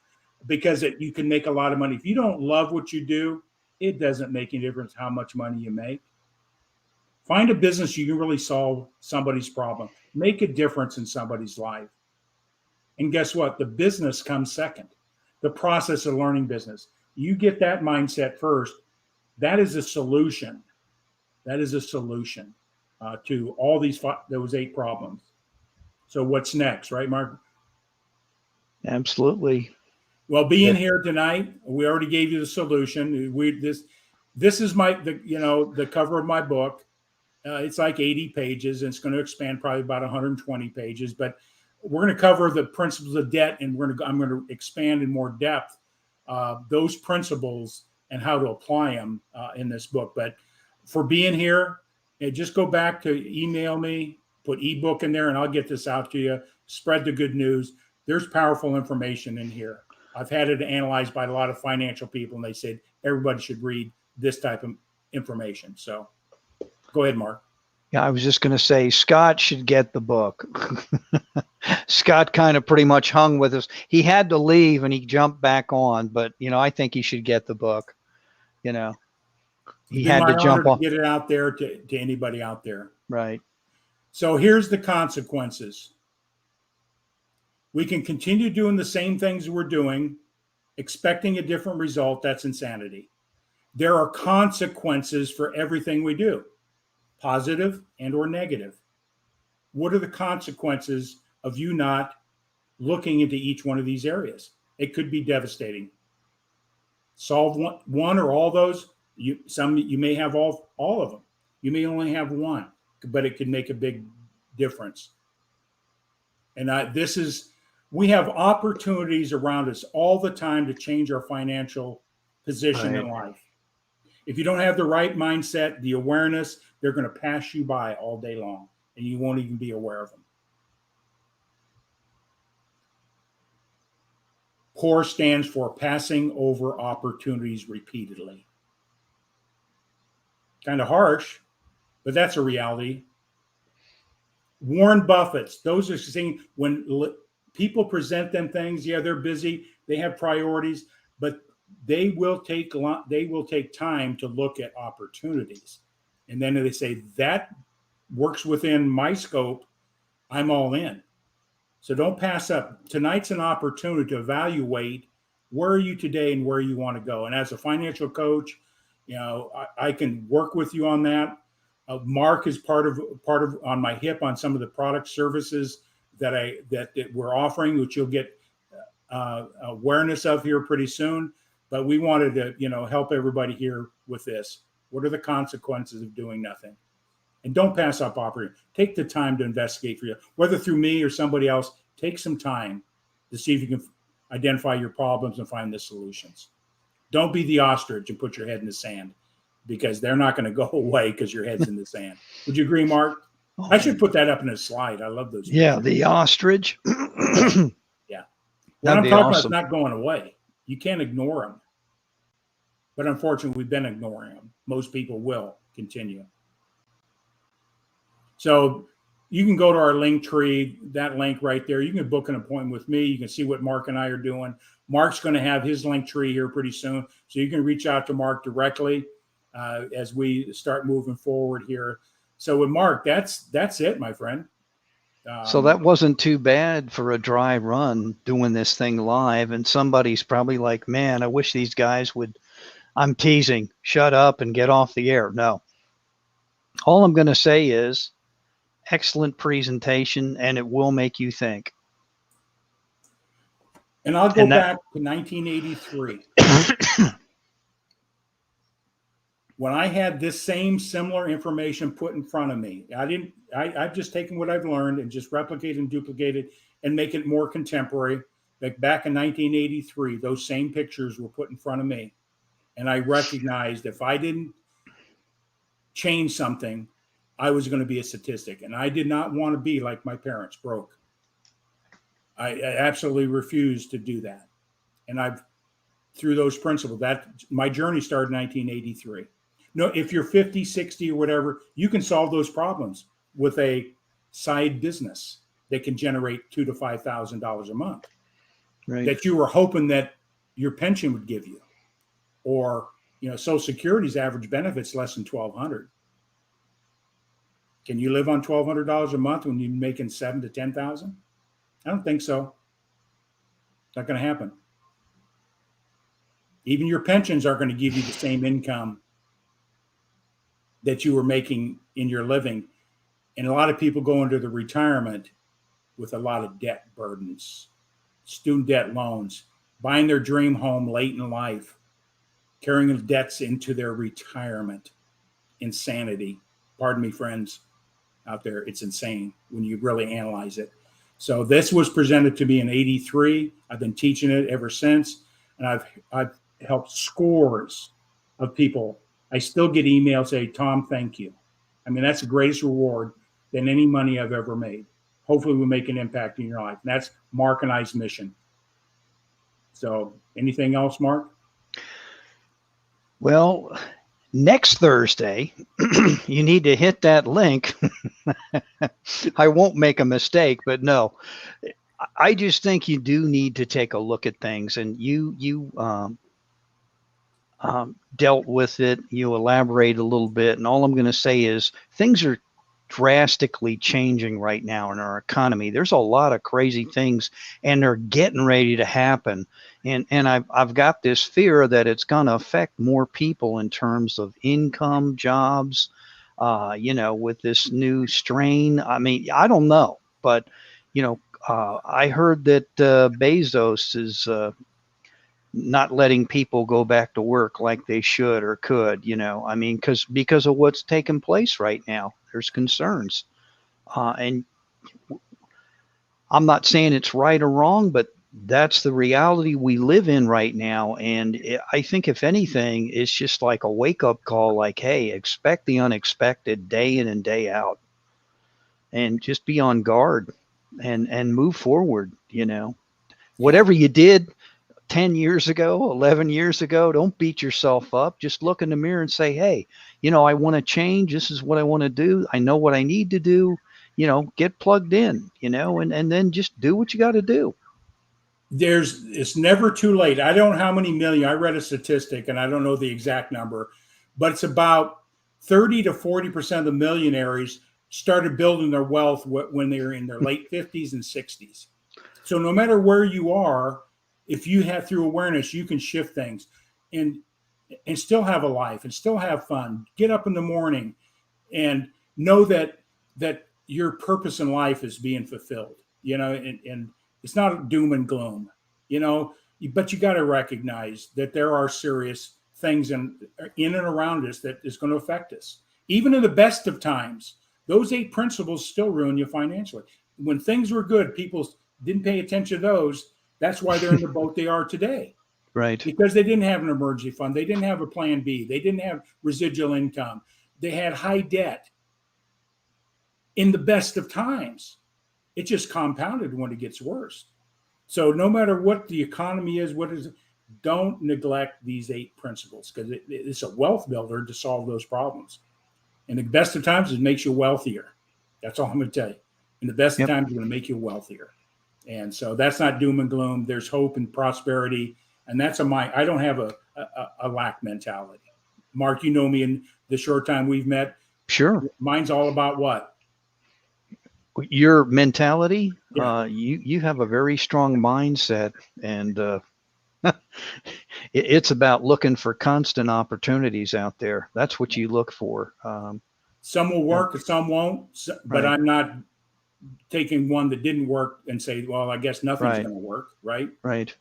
because you can make a lot of money. If you don't love what you do, it doesn't make any difference how much money you make. Find a business you can really solve somebody's problem, make a difference in somebody's life. And guess what? The business comes second. The process of learning business. You get that mindset first. That is a solution. That is a solution to all those 8 problems. So what's next, right, Mark? Absolutely. Well, being here tonight, we already gave you the solution. This is the cover of my book. It's like 80 pages, and it's going to expand probably about 120 pages. But we're going to cover the principles of debt, and I'm going to expand in more depth those principles and how to apply them in this book. But for being here, just go back to email me, put ebook in there, and I'll get this out to you. Spread the good news. There's powerful information in here. I've had it analyzed by a lot of financial people, and they said everybody should read this type of information. So go ahead, Mark. Yeah, I was just going to say Scott should get the book. Scott kind of pretty much hung with us. He had to leave and he jumped back on, but I think he should get the book. He had to jump on. Get it out there to anybody out there. Right. So here's the consequences. We can continue doing the same things we're doing, expecting a different result. That's insanity. There are consequences for everything we do, positive and or negative. What are the consequences of you not looking into each one of these areas? It could be devastating. Solve one or all those. You may have all of them. You may only have one, but it could make a big difference. And we have opportunities around us all the time to change our financial position in life. If you don't have the right mindset, the awareness, they're going to pass you by all day long, and you won't even be aware of them. POUR stands for passing over opportunities repeatedly. Kind of harsh, but that's a reality. Warren Buffett's, those are things when people present them things, yeah, they're busy, they have priorities, but they will take time to look at opportunities. And then they say, that works within my scope, I'm all in. So don't pass up. Tonight's an opportunity to evaluate where are you today and where you want to go. And as a financial coach, I can work with you on that. Mark is part of on my hip on some of the product services that we're offering, which you'll get awareness of here pretty soon. But we wanted to, help everybody here with this. What are the consequences of doing nothing? And don't pass up opportunity. Take the time to investigate for you, whether through me or somebody else. Take some time to see if you can identify your problems and find the solutions. Don't be the ostrich and put your head in the sand, because they're not going to go away because your head's in the sand. Would you agree, Mark? I should put that up in a slide. I love those. Yeah, pictures. The ostrich. Yeah. What I'm talking about is not going away. You can't ignore them. But unfortunately, we've been ignoring them. Most people will continue. So you can go to our link tree, that link right there. You can book an appointment with me. You can see what Mark and I are doing. Mark's going to have his link tree here pretty soon. So you can reach out to Mark directly as we start moving forward here. So with Mark, that's it, my friend. So that wasn't too bad for a dry run doing this thing live. And somebody's probably like, man, I wish these guys would, I'm teasing, shut up and get off the air. No, all I'm going to say is excellent presentation, and it will make you think. And I'll go back to 1983. When I had this same similar information put in front of me. I've just taken what I've learned and just replicated and duplicated and make it more contemporary. Like back in 1983, those same pictures were put in front of me. And I recognized if I didn't change something, I was going to be a statistic. And I did not want to be like my parents, broke. I absolutely refused to do that. And through those principles, that my journey started in 1983. No, if you're 50, 60 or whatever, you can solve those problems with a side business that can generate $2,000 to $5,000 a month. Right. That you were hoping that your pension would give you, or Social Security's average benefits less than $1,200. Can you live on $1,200 a month when you're making $7,000 to $10,000? I don't think so. It's not going to happen. Even your pensions aren't going to give you the same income that you were making in your living. And a lot of people go into the retirement with a lot of debt burdens, student debt loans, buying their dream home late in life, carrying the debts into their retirement. Insanity. Pardon me, friends out there. It's insane when you really analyze it. So this was presented to me in 83. I've been teaching it ever since. And I've helped scores of people. I still get emails say, Tom, thank you. I mean, that's the greatest reward than any money I've ever made. Hopefully we make an impact in your life. And that's Mark and I's mission. So anything else, Mark? Well, next Thursday, you need to hit that link. I won't make a mistake, but no, I just think you do need to take a look at things, and you dealt with it. You elaborate a little bit, and all I'm going to say is things are drastically changing right now in our economy. There's a lot of crazy things, and they're getting ready to happen. And I've got this fear that it's going to affect more people in terms of income, jobs, with this new strain. I mean, I don't know, but I heard that Bezos is not letting people go back to work like they should or could, I mean, because of what's taking place right now. There's concerns. And I'm not saying it's right or wrong, but that's the reality we live in right now. And I think if anything, it's just like a wake up call, like, hey, expect the unexpected day in and day out, and just be on guard and move forward. Whatever you did 10 years ago, 11 years ago, don't beat yourself up. Just look in the mirror and say, hey, I want to change. This is what I want to do. I know what I need to do. Get plugged in, and then just do what you got to do. It's never too late. I don't know how many million. I read a statistic and I don't know the exact number, but it's about 30 to 40% of the millionaires started building their wealth when they were in their late 50s and 60s. So no matter where you are, if you have through awareness, you can shift things and still have a life and still have fun. Get up in the morning and know that your purpose in life is being fulfilled, and it's not doom and gloom, but you got to recognize that there are serious things in and around us that is going to affect us. Even in the best of times, those 8 principles still ruin you financially. When things were good, people didn't pay attention to those. That's why they're in the boat they are today. Right. Because they didn't have an emergency fund. They didn't have a plan B. They didn't have residual income. They had high debt in the best of times. It just compounded when it gets worse. So no matter what the economy is, don't neglect these 8 principles, because it's a wealth builder to solve those problems. And the best of times, it makes you wealthier. That's all I'm going to tell you. And the best of times, is going to make you wealthier. And so that's not doom and gloom. There's hope and prosperity. And that's I don't have a lack mentality. Mark, you know me in the short time we've met. Sure. Mine's all about what? Your mentality, Yeah. you have a very strong mindset, and it's about looking for constant opportunities out there. That's what you look for. Some will Yeah, work, some won't. But right, I'm not taking one that didn't work and say, well, I guess nothing's right, going to work, right? right.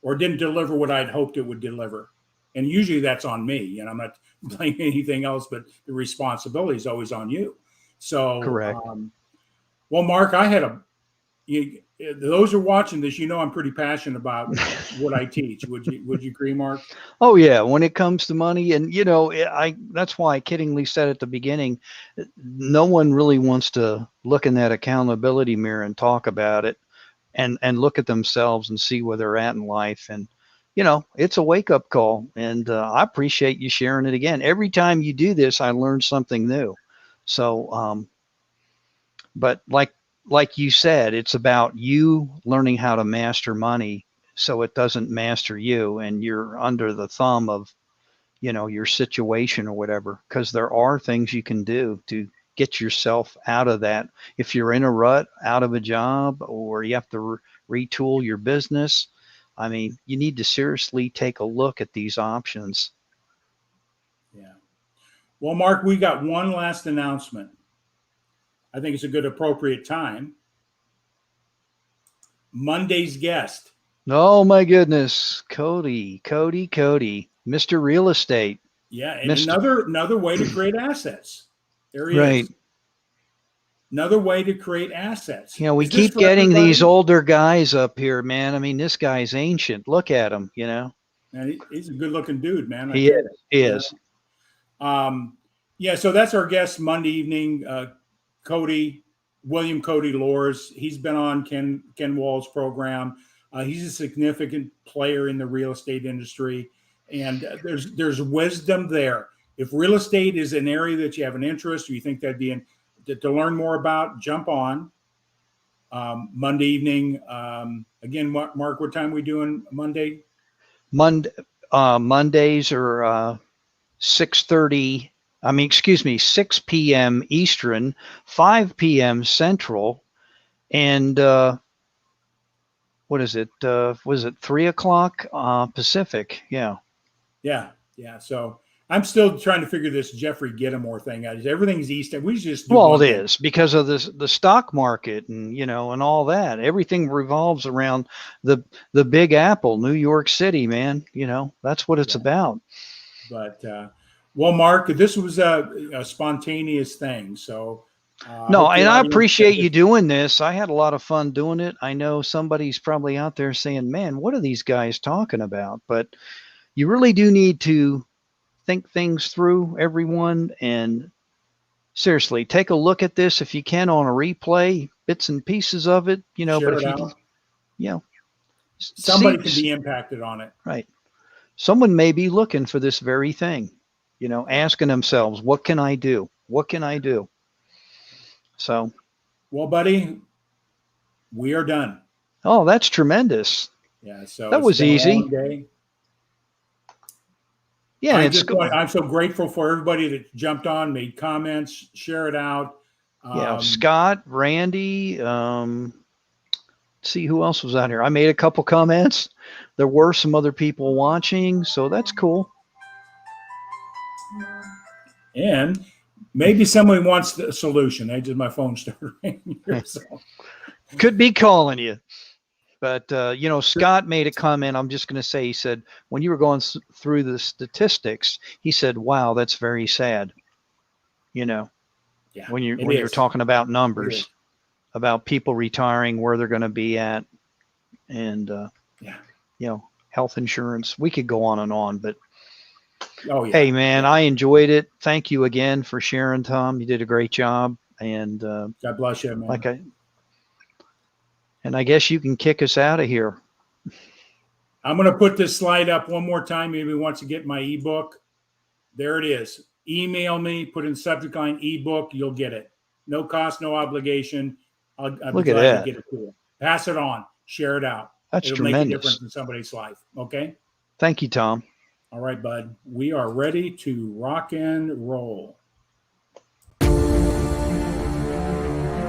Or didn't deliver what I'd hoped it would deliver. And usually that's on me. And I'm not blaming anything else, but the responsibility is always on you. So, Correct. well, Mark, I had those who are watching this, I'm pretty passionate about what I teach. Would you agree, Mark? Oh yeah, when it comes to money, and I that's why I kiddingly said at the beginning, no one really wants to look in that accountability mirror and talk about it, and look at themselves and see where they're at in life. And it's a wake up call, and I appreciate you sharing it again. Every time you do this, I learn something new. So, but like you said, it's about you learning how to master money so it doesn't master you, and you're under the thumb of your situation or whatever, because there are things you can do to get yourself out of that. If you're in a rut, out of a job, or you have to retool your business, I mean, you need to seriously take a look at these options. Yeah. Well, Mark, we got one last announcement. I think it's a good appropriate time. Monday's guest. Oh my goodness, Cody, Mr. Real Estate. Yeah, and Mr. another way to create assets. There he Right. is. Another way to create assets. We Is this keep for getting these everybody? older guys up here, man. I mean, this guy's ancient. Look at him, And he's a good-looking dude, man. I He tell is. you. He You is. know. Yeah. So that's our guest Monday evening. Cody, William Cody Lors. He's been on Ken Wall's program. He's a significant player in the real estate industry, and there's wisdom there. If real estate is an area that you have an interest, or you think that'd be to learn more about, jump on Monday evening. Again, Mark, what time are we doing Monday? Monday, Mondays are 6:30. I mean, excuse me, 6 p.m. Eastern, 5 p.m. Central, and what is it? Was it 3 o'clock Pacific? Yeah. Yeah, yeah. So I'm still trying to figure this Jeffrey Gittimore thing out. Everything's East. We just do Well, one it thing. is because of the stock market, and all that. Everything revolves around the Big Apple, New York City, man. That's what it's Yeah. about. But well, Mark, this was a spontaneous thing. So I No, hope the and I audience. appreciate you doing this. I had a lot of fun doing it. I know somebody's probably out there saying, "Man, what are these guys talking about?" But you really do need to think things through, everyone, and seriously, take a look at this if you can on a replay, bits and pieces of it, but Share if it you, out. you know, Somebody see, can be impacted on it. right. Someone may be looking for this very thing, Yeah. asking themselves, what can I do? What can I do? So, Well, buddy, we are done. oh, that's tremendous. Yeah. So That it's was been a long easy. day. Yeah, and it's good. I'm so grateful for everybody that jumped on, made comments, share it out. Yeah, Um, Scott, Randy, see who else was out here. I made a couple comments. There were some other people watching, so that's cool. and maybe somebody wants the solution. I just my phone started ringing here. So Could be calling you. But, Scott made a comment. I'm just going to say, he said, when you were going through the statistics, he said, wow, that's very sad. yeah, When you're, it when you're is. talking about It is. numbers, about people retiring, where they're going to be at, and, Yeah. health insurance. We could go on and on, but Oh yeah. hey, man, Yeah. I enjoyed it. Thank you again for sharing, Tom. You did a great job. And God bless you, man. I guess you can kick us out of here. I'm going to put this slide up one more time. Maybe wants to get my ebook. There it is. Email me, put in subject line ebook. You'll get it. No cost, no obligation. I'll be Look at glad to that. get it to you. Pass it on. Share it out. That's It'll make a tremendous. difference in somebody's life. Okay. Thank you, Tom. All right, bud. We are ready to rock and roll.